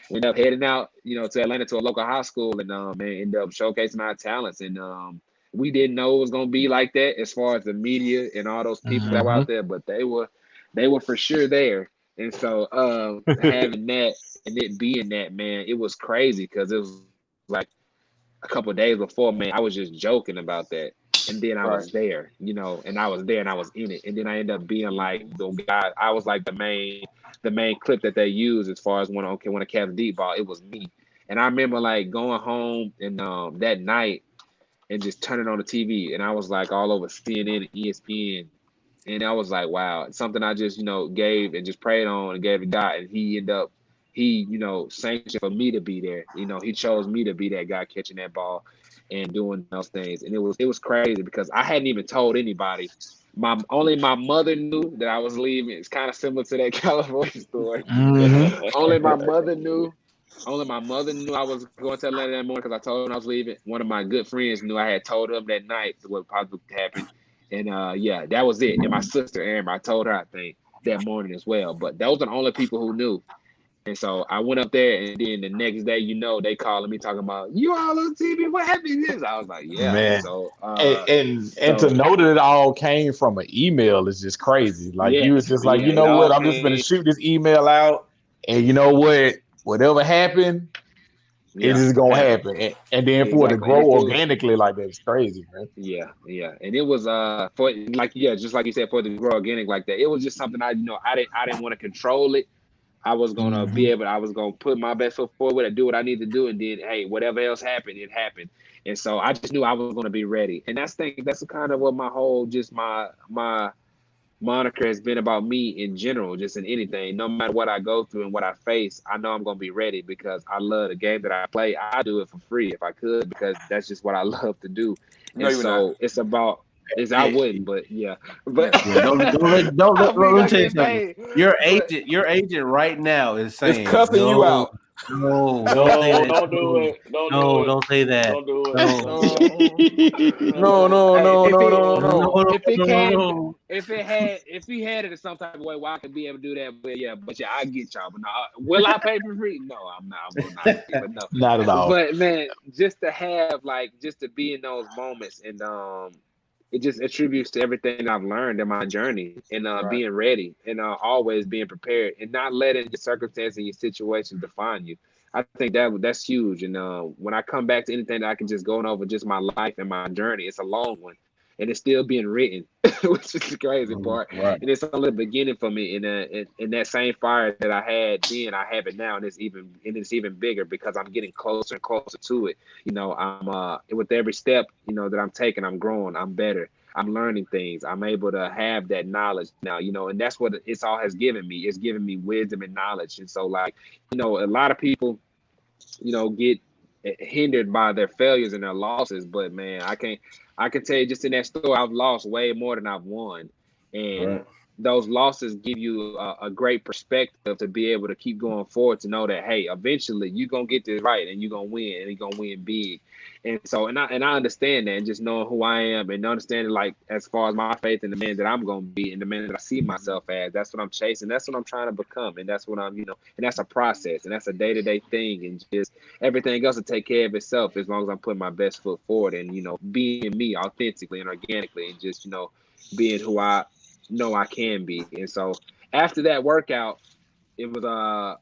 Speaker 3: we ended up heading out, to Atlanta to a local high school, and ended up showcasing our talents. And we didn't know it was gonna be like that as far as the media and all those people that were out there, but they were for sure there. And so having that and it being that, man, it was crazy because it was like a couple of days before, man, I was just joking about that. And then I was there, and I was there and I was in it. And then I ended up being like the guy. I was like the main clip that they used as far as when a Cavs deep ball, it was me. And I remember like going home and that night and just turning on the TV, and I was like all over CNN and ESPN. And I was like, wow, it's something I just, gave and just prayed on and gave to God. And he sanctioned for me to be there. He chose me to be that guy catching that ball and doing those things. And it was crazy because I hadn't even told anybody. Only my mother knew that I was leaving. It's kind of similar to that California story. Only my mother knew. Only my mother knew I was going to Atlanta that morning because I told him I was leaving. One of my good friends knew I had told him that night what possibly happened. And that was it. And my sister, Amber, I told her, I think, that morning as well. But those are the only people who knew. And so I went up there, and then the next day, they calling me talking about, you all on TV, what happened to this? I was like, yeah.
Speaker 4: Man.
Speaker 3: So
Speaker 4: and to know that it all came from an email is just crazy. Like you was just like, you know what, I'm just gonna shoot this email out, and you know what, whatever happened, it is gonna happen. And then for it to grow organically like that's crazy, man.
Speaker 3: Yeah. And it was just like you said, for it to grow organic like that, it was just something I didn't want to control it. I was gonna I was gonna put my best foot forward and do what I need to do, and then hey, whatever else happened, it happened. And so I just knew I was gonna be ready. And that's kind of what my whole my moniker has been about me in general, just in anything. No matter what I go through and what I face, I know I'm gonna be ready because I love the game that I play. I do it for free if I could because that's just what I love to do.
Speaker 1: No,
Speaker 3: and so
Speaker 1: not.
Speaker 3: it's about. I wouldn't, but yeah. But
Speaker 2: don't tell you something. Your agent right now is saying
Speaker 1: it's cussing you out.
Speaker 5: No, don't do it.
Speaker 2: Don't say that.
Speaker 5: Don't do it.
Speaker 1: No.
Speaker 3: If he had it in some type of way, I could be able to do that. But yeah, I get y'all. But no, will I pay for free? No, I'm not. I will not. But no,
Speaker 4: not at all.
Speaker 3: But man, just to be in those moments, and it just attributes to everything I've learned in my journey, and being ready, and always being prepared, and not letting your circumstances and your situation define you. I think that's huge. And when I come back to anything that I can just go over just my life and my journey, it's a long one, and it's still being written, which is the crazy part.
Speaker 2: Right.
Speaker 3: And it's only the beginning for me. In that same fire that I had then, I have it now, and it's even bigger because I'm getting closer and closer to it. I'm with every step that I'm taking, I'm growing, I'm better. I'm learning things. I'm able to have that knowledge now, and that's what it's all has given me. It's given me wisdom and knowledge. And so, a lot of people, get hindered by their failures and their losses. But man, I can tell you just in that story, I've lost way more than I've won. And those losses give you a great perspective to be able to keep going forward, to know that, hey, eventually you're going to get this right and you're going to win, and you're going to win big. And so, and I understand that, and just knowing who I am and understanding, as far as my faith in the man that I'm going to be and the man that I see myself as, that's what I'm chasing. That's what I'm trying to become. And that's what I'm, and that's a process, and that's a day-to-day thing. And just everything else will take care of itself as long as I'm putting my best foot forward and, being me authentically and organically, and just, being who I know I can be. And so after that workout, it was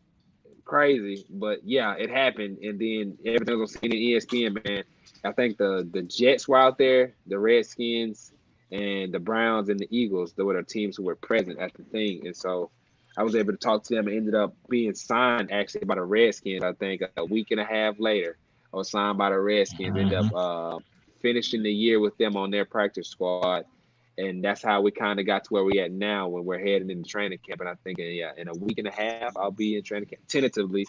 Speaker 3: crazy. But yeah, it happened, and then everything was on CNN, ESPN, man. I think the Jets were out there, the Redskins, and the Browns and the Eagles. They were the teams who were present at the thing, and so I was able to talk to them and ended up being signed actually by the Redskins. I think a week and a half later, I was signed by the Redskins. Ended up finishing the year with them on their practice squad. And that's how we kind of got to where we at now when we're heading into training camp. And I think, in a week and a half, I'll be in training camp tentatively,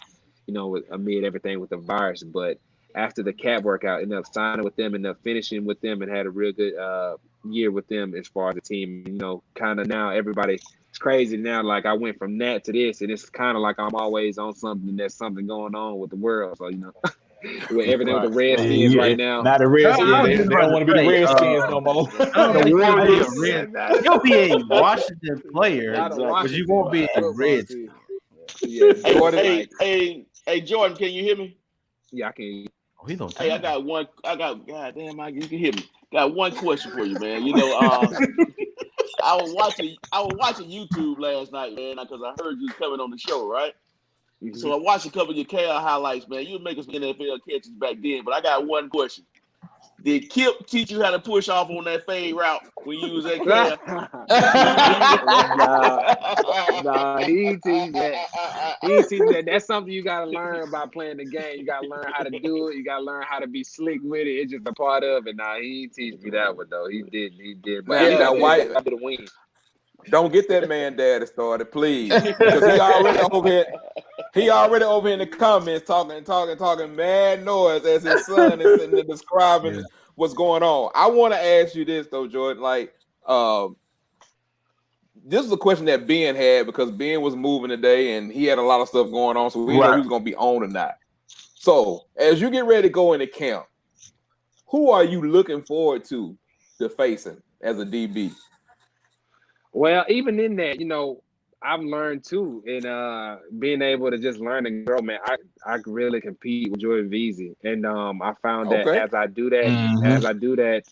Speaker 3: amid everything with the virus. But after the cat workout, ended up signing with them, ended up finishing with them, and had a real good year with them as far as the team. Kind of now everybody, it's crazy now. Like I went from that to this, and it's kind of like I'm always on something. There's something going on with the world. So, with everything with the Redskins right now.
Speaker 4: Not the Redskins. They don't want to be the Redskins no more.
Speaker 2: I don't think you'll be a
Speaker 3: Warriors.
Speaker 2: You'll be a Washington player,
Speaker 3: Exactly.
Speaker 2: but you won't be a Redskin.
Speaker 3: Yeah,
Speaker 6: Jordan. Hey, Jordan, can you hear me?
Speaker 3: Yeah, I can.
Speaker 2: Oh, he's on
Speaker 6: Hey, I got goddamn, Mike, you can hear me. Got one question for you, man. I was watching YouTube last night, man, because I heard you coming on the show, right? Mm-hmm. So I watched a couple of your KL highlights, man. You were making some NFL catches back then, but I got one question. Did Kip teach you how to push off on that fade route when you was at KL?
Speaker 3: Nah, he teach that. He teach that. That's something you gotta learn by playing the game. You gotta learn how to do it. You gotta learn how to be slick with it. It's just a part of it. Nah, he didn't teach me that one though. He did. But
Speaker 1: Man,
Speaker 3: yeah,
Speaker 1: white.
Speaker 3: I did a win.
Speaker 1: Don't get that man daddy started, please. Because he already over here. He already over here in the comments talking mad noise as his son is sitting there describing what's going on. I want to ask you this though, Jordan. Like, this is a question that Ben had because Ben was moving today and he had a lot of stuff going on, so we didn't know he was gonna be on or not. So, as you get ready to go into camp, who are you looking forward to facing as a DB?
Speaker 3: Well, even in that, I've learned too, and being able to just learn and grow, man. I really compete with Jordan Veasy, and I found that as I do that,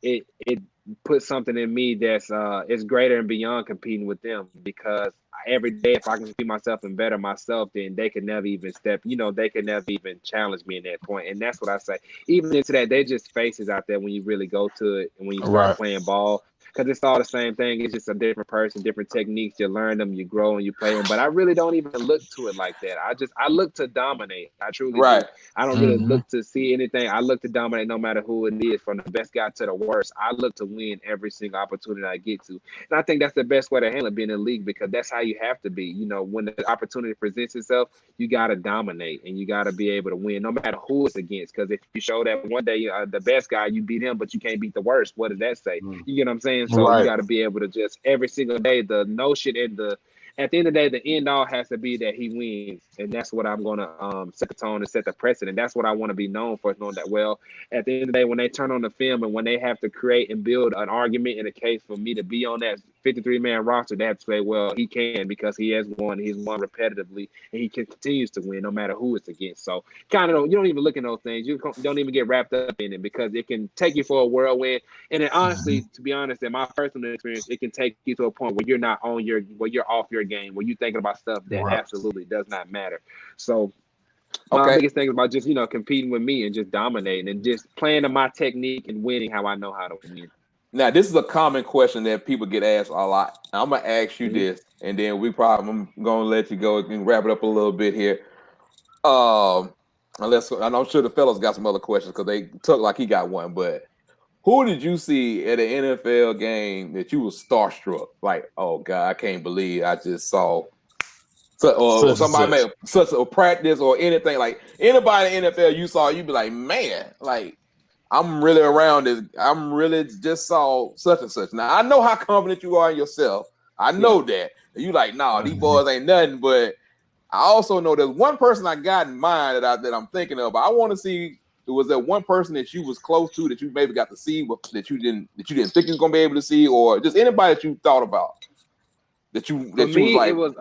Speaker 3: it puts something in me that's it's greater and beyond competing with them because every day if I can see myself and better myself, then they can never even they can never even challenge me in that point. And that's what I say. Even into that, they just faces out there when you really go to it and when you start playing ball. Because it's all the same thing. It's just a different person, different techniques. You learn them, you grow, and you play them. But I really don't even look to it like that. I look to dominate. I truly do. I don't really look to see anything. I look to dominate no matter who it is, from the best guy to the worst. I look to win every single opportunity I get to. And I think that's the best way to handle it, being in the league, because that's how you have to be. When the opportunity presents itself, you got to dominate, and you got to be able to win no matter who it's against. Because if you show that one day the best guy, you beat him, but you can't beat the worst, what does that say? You get what I'm saying? So you got to be able to just every single day, the notion and at the end of the day, the end all has to be that he wins. And that's what I'm going to set the tone and set the precedent. That's what I want to be known for, knowing that, well, at the end of the day, when they turn on the film and when they have to create and build an argument and a case for me to be on that 53-man roster, they have to say, well, he can because he has won. He's won repetitively, and he continues to win no matter who it's against. So you don't even look at those things. You don't even get wrapped up in it because it can take you for a whirlwind. And then honestly, to be honest, in my personal experience, it can take you to a point where you're not on where you're off your game, where you're thinking about stuff that absolutely does not matter. So my biggest thing is about just, competing with me and just dominating and just playing to my technique and winning how I know how to win.
Speaker 1: Now, this is a common question that people get asked a lot. I'm going to ask you this, and then I'm going to let you go and wrap it up a little bit here. Unless, and I'm sure the fellas got some other questions because they took like he got one, but who did you see at an NFL game that you was starstruck? Like, oh God, I can't believe I just saw or somebody made such a practice or anything. Like anybody in the NFL you saw, you'd be like, man, like I'm really around this. I'm really just saw such and such. Now I know how confident you are in yourself. I know that. You like, nah, these boys ain't nothing. But I also know there's one person I got in mind that I'm thinking of. I want to see. Was there one person that you was close to that you maybe got to see, but that you didn't think you was gonna be able to see, or just anybody that you thought about that you was like?
Speaker 3: It was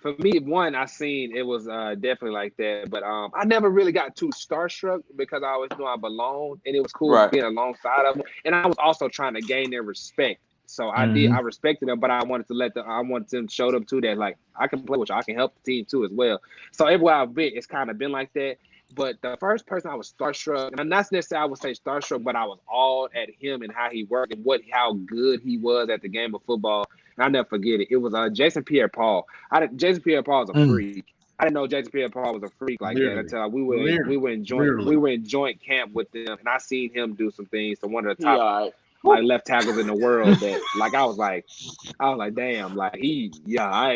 Speaker 3: for me, one I seen it was definitely like that, but I never really got too starstruck because I always knew I belonged, and it was cool being alongside of them, and I was also trying to gain their respect. So I respected them, but I wanted them to show them too that like I can play with you, I can help the team too as well. So everywhere I've been, it's kind of been like that. But the first person I was starstruck, and not necessarily I would say starstruck, but I was awed at him and how he worked and how good he was at the game of football. And I'll never forget it. It was Jason Pierre-Paul. Jason Pierre-Paul is a freak. I didn't know Jason Pierre-Paul was a freak like that until we were in joint camp with them, and I seen him do some things to one of the top like left tackles in the world that like I was like damn, like he liked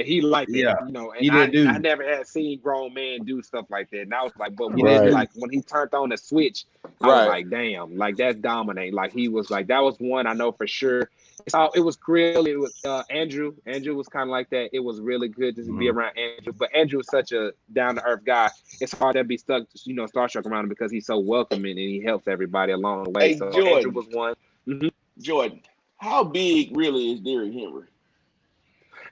Speaker 3: it, you know, and I never had seen grown men do stuff like that. And I was like, but when he turned on the switch, I was like, damn, like that's dominate. Like he was like, that was one I know for sure. It was Krill, it was Andrew. Andrew was kind of like that. It was really good to be around Andrew, but Andrew is such a down to earth guy. It's hard to be stuck, you know, starstruck around him because he's so welcoming and he helps everybody along the way.
Speaker 6: Hey,
Speaker 3: so
Speaker 6: Jordan,
Speaker 3: Andrew was one.
Speaker 6: Jordan, how big really is Derrick Henry?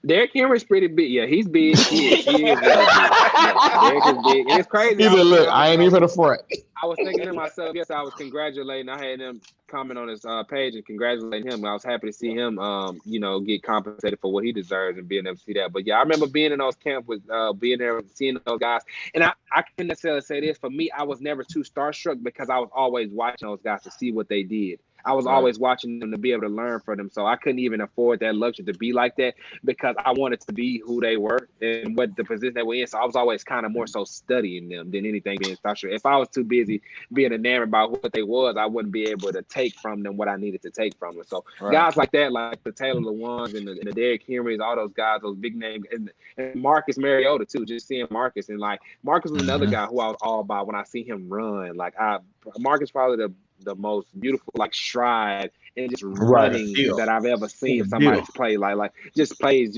Speaker 3: Derrick Henry's pretty big. Yeah, he's big. He is really big. Yeah, Derrick is big. And it's crazy.
Speaker 4: He's look, I ain't even a front.
Speaker 3: I was thinking to myself, yes, I was congratulating. I had him comment on his page and congratulating him. I was happy to see him, you know, get compensated for what he deserves and being able to see that. But yeah, I remember being in those camps with being there and seeing those guys. And I can't necessarily say this. For me, I was never too starstruck because I was always watching those guys to see what they did. I was always watching them to be able to learn from them. So I couldn't even afford that luxury to be like that because I wanted to be who they were and what the position they were in. So I was always kind of more so studying them than anything being starstruck. If I was too busy being enamored by what they was, I wouldn't be able to take from them what I needed to take from them. So guys like that, like the Taylor Lewans and the Derrick Henrys, all those guys, those big names, and Marcus Mariota too, just seeing Marcus. And like Marcus was another guy who I was all about when I see him run. Like Marcus probably the most beautiful like stride and just running that I've ever seen somebody play. Like just plays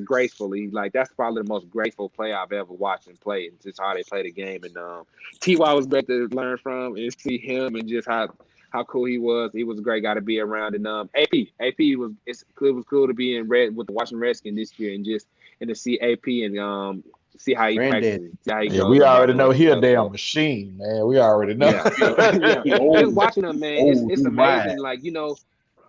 Speaker 3: gracefully. Like that's probably the most graceful play I've ever watched and play. It's just how they play the game. And T.Y. was great to learn from and see him and just how cool he was. He was a great guy to be around. And AP was cool to be in red with the Washington Redskins this year and to see AP and see how he practices.
Speaker 4: We already know he a damn machine, man. We already know.
Speaker 3: Just watching him, man, it's amazing. Like, you know,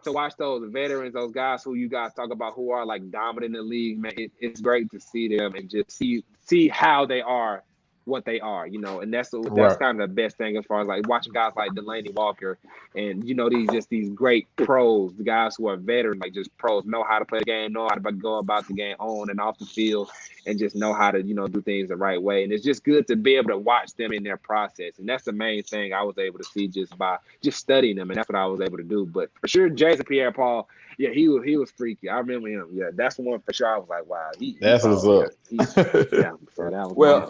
Speaker 3: to watch those veterans, those guys who you guys talk about who are like dominant in the league, man, it's great to see them and just see how they are what they are, you know, and that's kind of the best thing as far as like watching guys like Delaney Walker and, you know, these great pros, the guys who are veterans, like just pros, know how to play the game, know how to go about the game on and off the field, and just know how to, you know, do things the right way. And it's just good to be able to watch them in their process. And that's the main thing I was able to see just by studying them. And that's what I was able to do. But for sure, Jason Pierre-Paul, yeah, he was freaky. I remember him. Yeah, that's the one for sure. I was like, wow.
Speaker 4: That's what's up.
Speaker 3: So that was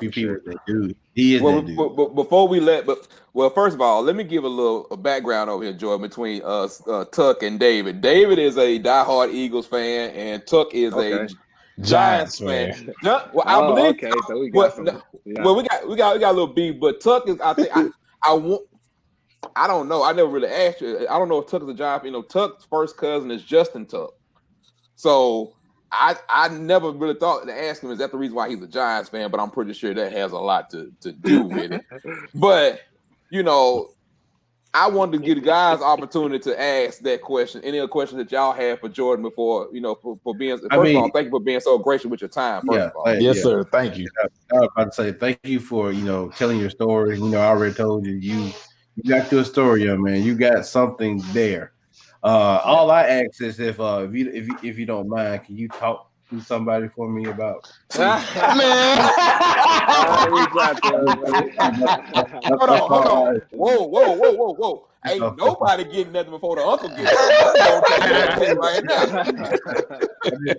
Speaker 2: dude. He is that dude.
Speaker 1: But before we first of all, let me give a background over here, Jordan, between Tuck and David. David is a diehard Eagles fan, and Tuck is a Giants fan. I believe.
Speaker 3: Okay, so we got
Speaker 1: we got a little beef, but Tuck is. I think I don't know. I never really asked you. I don't know if Tuck is a Giant. You know, Tuck's first cousin is Justin Tuck. So I never really thought to ask him, is that the reason why he's a Giants fan? But I'm pretty sure that has a lot to do with it. But, you know, I wanted to give the guys opportunity to ask that question. Any other questions that y'all have for Jordan before, you know, for being, first of all, thank you for being so gracious with your time, first of all.
Speaker 4: Yes, sir. Thank you.
Speaker 2: I was about to say, thank you for, you know, telling your story. You know, I already told you, you got your story, young man. You got something there. All I ask is if you don't mind, can you talk to somebody for me about?
Speaker 1: Man, hold on. Whoa. Ain't nobody getting nothing before the uncle gets it. Right now.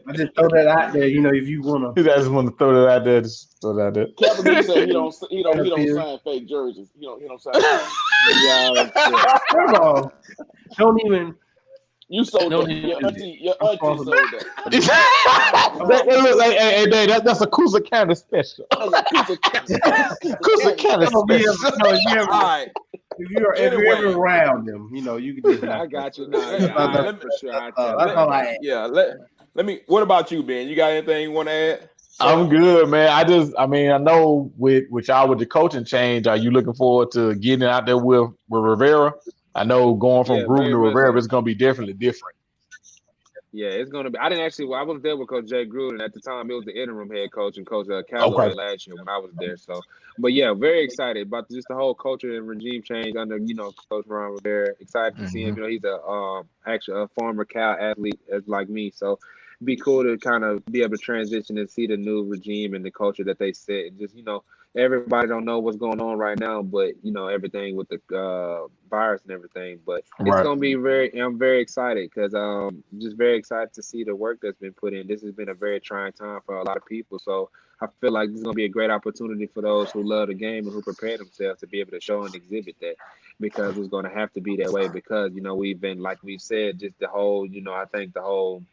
Speaker 2: I just throw that out there. You know, if you wanna,
Speaker 4: I just want to throw that out there. Just throw that out there.
Speaker 6: Kevin said he don't sign fake jerseys. He don't sign.
Speaker 2: First of all, don't even.
Speaker 6: You sold that. Your auntie sold that.
Speaker 4: That look like, hey, Dave, that's a Coosa County special. Coosa County special.
Speaker 2: All right. If you're ever around them, you know, you can just.
Speaker 3: I got you. Let
Speaker 1: me. What about you, Ben? You got anything you want to add?
Speaker 4: I'm good, man. I know with y'all with the coaching change, are you looking forward to getting out there with Rivera? I know going from Gruden to Rivera is going to be definitely different.
Speaker 3: Yeah, it's gonna be. I didn't actually. Well, I was there with Coach Jay Gruden at the time. It was the interim head coach and Coach
Speaker 4: Okay.
Speaker 3: Callaway last year when I was there. So, but yeah, very excited about just the whole culture and regime change under Coach Ron Rivera. Excited to see him.
Speaker 4: Mm-hmm.
Speaker 3: He's actually a former Cal athlete as like me. So, be cool to kind of be able to transition and see the new regime and the culture that they set. And just everybody don't know what's going on right now, but everything with the virus and everything. But it's
Speaker 4: Right.
Speaker 3: gonna be I'm very excited because just very excited to see the work that's been put in. This has been a very trying time for a lot of people, so I feel like this is gonna be a great opportunity for those who love the game and who prepare themselves to be able to show and exhibit that, because it's gonna have to be that way because we've been, like we said, just the whole I think the whole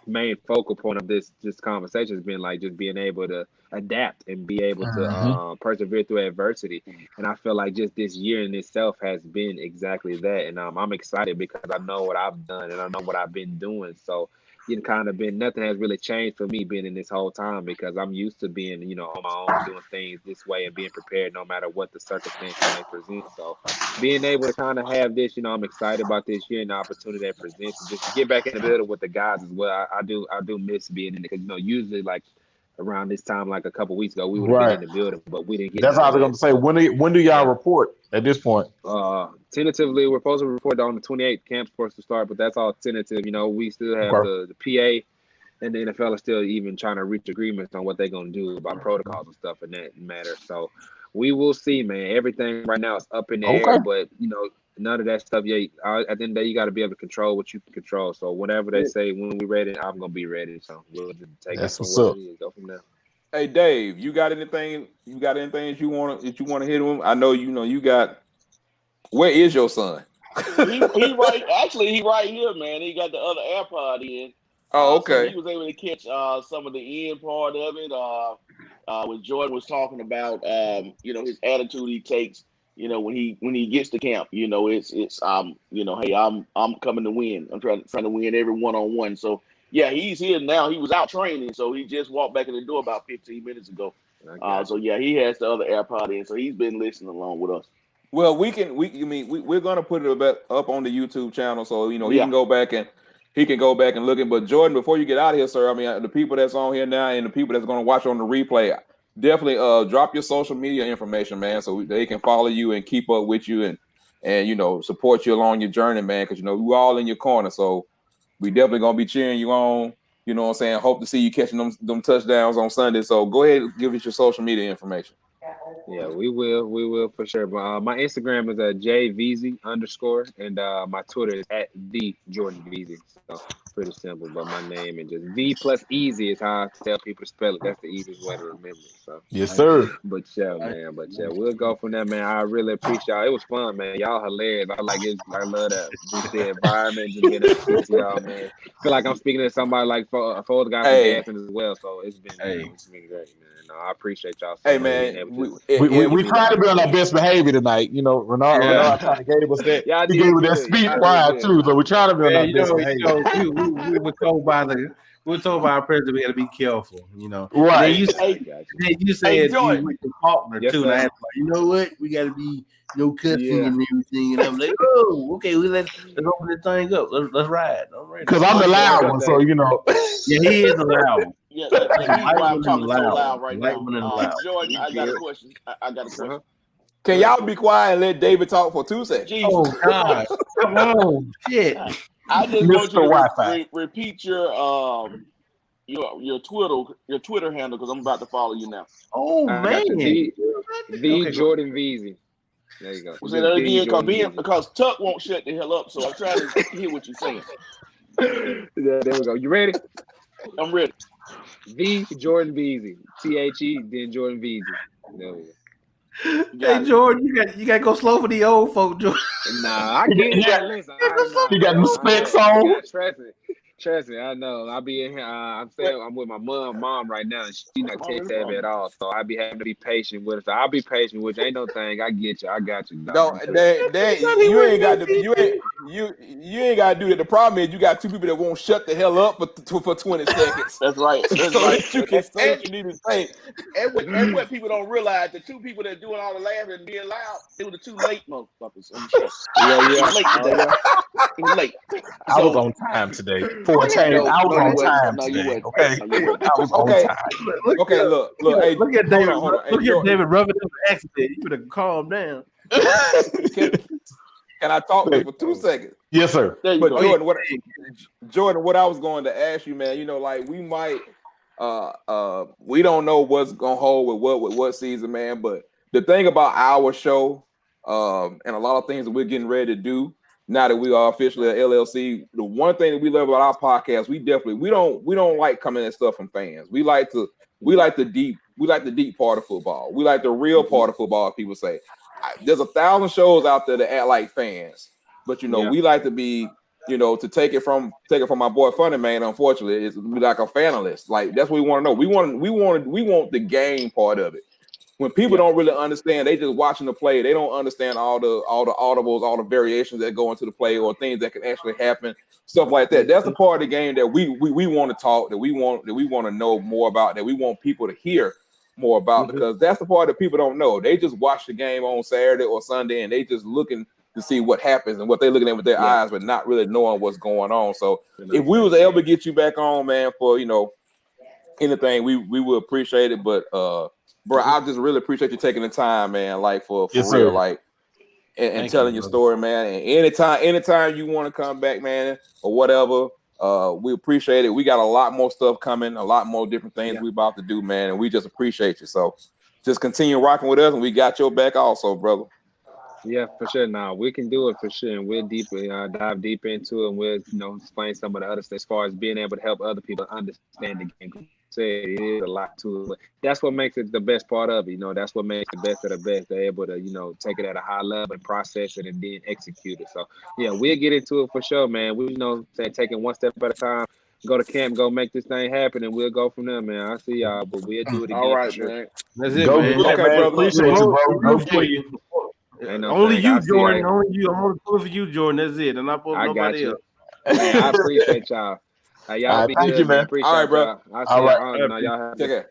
Speaker 3: main focal point of this conversation has been like just being able to adapt and be able to
Speaker 4: Mm-hmm.
Speaker 3: persevere through adversity. And I feel like just this year in itself has been exactly that. And I'm excited because I know what I've done and I know what I've been doing. So it kind of been nothing has really changed for me being in this whole time because I'm used to being on my own doing things this way and being prepared no matter what the circumstances may present. So being able to kind of have this, I'm excited about this year and the opportunity that presents, and just to get back in the building with the guys as well. I do miss being in it because usually like around this time, like a couple weeks ago, we would have been
Speaker 4: Right.
Speaker 3: in the building, but we didn't get
Speaker 4: That's
Speaker 3: none
Speaker 4: how I
Speaker 3: of
Speaker 4: was
Speaker 3: that.
Speaker 4: going to say.
Speaker 3: So
Speaker 4: When do y'all
Speaker 3: yeah,
Speaker 4: report at this point?
Speaker 3: tentatively we're supposed to report on the 28th. Camp's supposed to start, but that's all tentative. We still have
Speaker 4: Okay.
Speaker 3: the PA. And the NFL is still even trying to reach agreements on what they're going to do about protocols and stuff in that matter. So we will see, man. Everything right now is up in the air,
Speaker 4: Okay.
Speaker 3: but none of that stuff yet. At the end of the day, you got to be able to control what you can control. So whenever they say when we're ready, I'm gonna be ready. So we'll just take it
Speaker 4: That's
Speaker 3: from
Speaker 4: what's
Speaker 3: where
Speaker 4: up.
Speaker 3: it is, go from there.
Speaker 1: Hey Dave, you got anything? You got anything that you want to hit him? I know you got. Where is your son?
Speaker 6: He right. Actually, he right here, man. He got the other AirPod in,
Speaker 1: Oh,
Speaker 6: so he
Speaker 1: okay.
Speaker 6: was able to catch some of the end part of it. When Jordan was talking about his attitude he takes. When he gets to camp, it's hey, I'm coming to win. I'm trying to win every 1-on-1. So yeah, he's here now. He was out training, so he just walked back in the door about 15 minutes ago. So yeah, he has the other AirPod in, so he's been listening along with us.
Speaker 1: Well, we're gonna put it up on the YouTube channel, so he
Speaker 6: Yeah.
Speaker 1: can go back and look at. But Jordan, before you get out of here, sir, I mean the people that's on here now and the people that's gonna watch on the replay, definitely drop your social media information, man, so they can follow you and keep up with you and support you along your journey, man, because we're all in your corner, so we definitely gonna be cheering you on. You know what I'm saying? Hope to see you catching them touchdowns on Sunday. So go ahead and give us your social media information.
Speaker 3: Yeah, we will for sure. But my Instagram is @jveasy_, and my Twitter is @the_Jordan_Veasy. So pretty simple, but my name and just V plus easy is how I tell people to spell it. That's the easiest way to remember. So,
Speaker 4: Yes, sir.
Speaker 3: but yeah, man. But yeah, we'll go from there, man. I really appreciate y'all. It was fun, man. Y'all hilarious. I like it. I love that. Just the environment, just being able to speak to y'all, man. Feel like I'm speaking to somebody like for the guy from Gaston as well. So it's been great, man. No, I appreciate y'all so
Speaker 1: Hey
Speaker 3: much being
Speaker 1: man,
Speaker 3: able to
Speaker 4: We trying to be on our best behavior tonight. Renard kind of gave us that.
Speaker 3: Y'all
Speaker 4: He
Speaker 3: did
Speaker 4: gave us that
Speaker 3: good.
Speaker 4: speech
Speaker 3: Y'all did
Speaker 4: prior
Speaker 3: good.
Speaker 4: too. So we're trying to be on our
Speaker 2: Man,
Speaker 4: best behavior.
Speaker 2: we were told by our president we got to be careful.
Speaker 4: Right.
Speaker 2: And then you said you went to Faulkner
Speaker 3: Yes,
Speaker 2: too,
Speaker 3: sir.
Speaker 2: and I had like, you know what? We got to be no cussing
Speaker 3: Yeah.
Speaker 2: and everything. And I'm like, oh, okay, let's open this thing up. Let's ride. I'm ready.
Speaker 4: Because I'm the loud one, so
Speaker 2: Yeah, he is the loud one.
Speaker 6: Yeah, he's why I'm talking so loud right
Speaker 2: Light
Speaker 6: now.
Speaker 2: one and loud.
Speaker 6: Jordan, I got a question. I got a question.
Speaker 1: Can y'all be quiet and let David talk for 2 seconds?
Speaker 6: Jesus
Speaker 2: Oh God! Come on, shit!
Speaker 6: I just want
Speaker 4: Mr.
Speaker 6: you to
Speaker 4: Wi-Fi.
Speaker 6: repeat your Twitter handle because I'm about to follow you now.
Speaker 2: Oh
Speaker 3: I
Speaker 2: man,
Speaker 3: got the
Speaker 2: Okay,
Speaker 3: Jordan Veasy. There you go.
Speaker 6: We'll say that again because Tuck won't shut the hell up. So I'm trying to hear what you're saying.
Speaker 3: There we go. You ready?
Speaker 6: I'm ready.
Speaker 3: The Jordan Veasy. THE then Jordan Veasy. There we go.
Speaker 2: Hey Jordan, you got to go slow for the old folk, Jordan.
Speaker 3: Nah, I get it. Listen,
Speaker 4: He got them specs on.
Speaker 3: Trust me, I know. I'll be in here. I'm with my mom right now, and she's not tech savvy at all. So I'll be having to be patient with her. So I'll be patient with you. Ain't no thing. I get you. I got you.
Speaker 1: No, you ain't got to. You ain't got to do that. The problem is you got two people that won't shut the hell up for 20 seconds.
Speaker 6: That's right. That's
Speaker 1: so
Speaker 6: right.
Speaker 1: that you can say what you need to say.
Speaker 6: And what people don't realize, the two people that doing all the laughing and being loud, they were the two late motherfuckers on the show.
Speaker 3: Yeah.
Speaker 6: Late today. late.
Speaker 4: I was on time today. For a change, I was on time today. Okay, I was on time.
Speaker 1: Look. Hey,
Speaker 2: look at David.
Speaker 1: hold on.
Speaker 2: Look
Speaker 1: Hey,
Speaker 2: at David rubbing up an accident. You better calm down.
Speaker 1: Can I talk for 2 seconds?
Speaker 4: Yes, sir.
Speaker 6: There you
Speaker 1: But
Speaker 6: go.
Speaker 1: Jordan, what I was going to ask you, man, like we might we don't know what's gonna hold with what season, man. But the thing about our show, and a lot of things that we're getting ready to do now that we are officially an LLC, the one thing that we love about our podcast, we don't like coming at stuff from fans. We like the deep part of football. We like the real part of football, people say. There's 1,000 shows out there that act like fans, but we like to be, to take it from my boy Funny Man. Unfortunately, is be like a fanalist. Like that's what we want to know. We want the game part of it. When people don't really understand, they just watching the play. They don't understand all the audibles, all the variations that go into the play, or things that can actually happen, stuff like that. That's the part of the game that we want to talk, that we want to know more about, that we want people to hear more about, because that's the part that people don't know. They just watch the game on Saturday or Sunday, and they just looking to see what happens and what they're looking at with their eyes, but not really knowing what's going on. So if we was able to get you back on, man, for anything, we would appreciate it. But bro, I just really appreciate you taking the time, man, like for real, like and telling your story, man. And anytime you want to come back, man, or whatever, we appreciate it. We got a lot more stuff coming, a lot more different things we about to do, man, and we just appreciate you. So just continue rocking with us, and we got your back also, brother.
Speaker 3: Yeah, for sure. Now we can do it for sure, and we'll dive deep into it, and we'll explain some of the other stuff as far as being able to help other people understand the game. Say it is a lot to it, but that's what makes it the best part of it. That's what makes the best of the best. They're able to take it at a high level and process it and then execute it. So yeah, we'll get into it for sure, man. We taking one step at a time. Go to camp, go make this thing happen, and we'll go from there, man. I see y'all, but we'll do it again.
Speaker 6: All right,
Speaker 3: for sure.
Speaker 6: man.
Speaker 2: That's it,
Speaker 4: Go
Speaker 2: man.
Speaker 4: get it, man.
Speaker 1: brother.
Speaker 4: Appreciate you, bro. Go
Speaker 2: For
Speaker 4: get
Speaker 2: you.
Speaker 3: Only
Speaker 2: you, Jordan. Only you. I'm only pulling for you, Jordan. That's it. I'm not pulling for nobody else.
Speaker 3: Hey, I appreciate y'all. Y'all be
Speaker 4: thank
Speaker 3: good,
Speaker 4: you, man.
Speaker 3: Appreciate
Speaker 1: all right, bro.
Speaker 3: y'all. I'll see y'all. Y'all have
Speaker 1: Take care.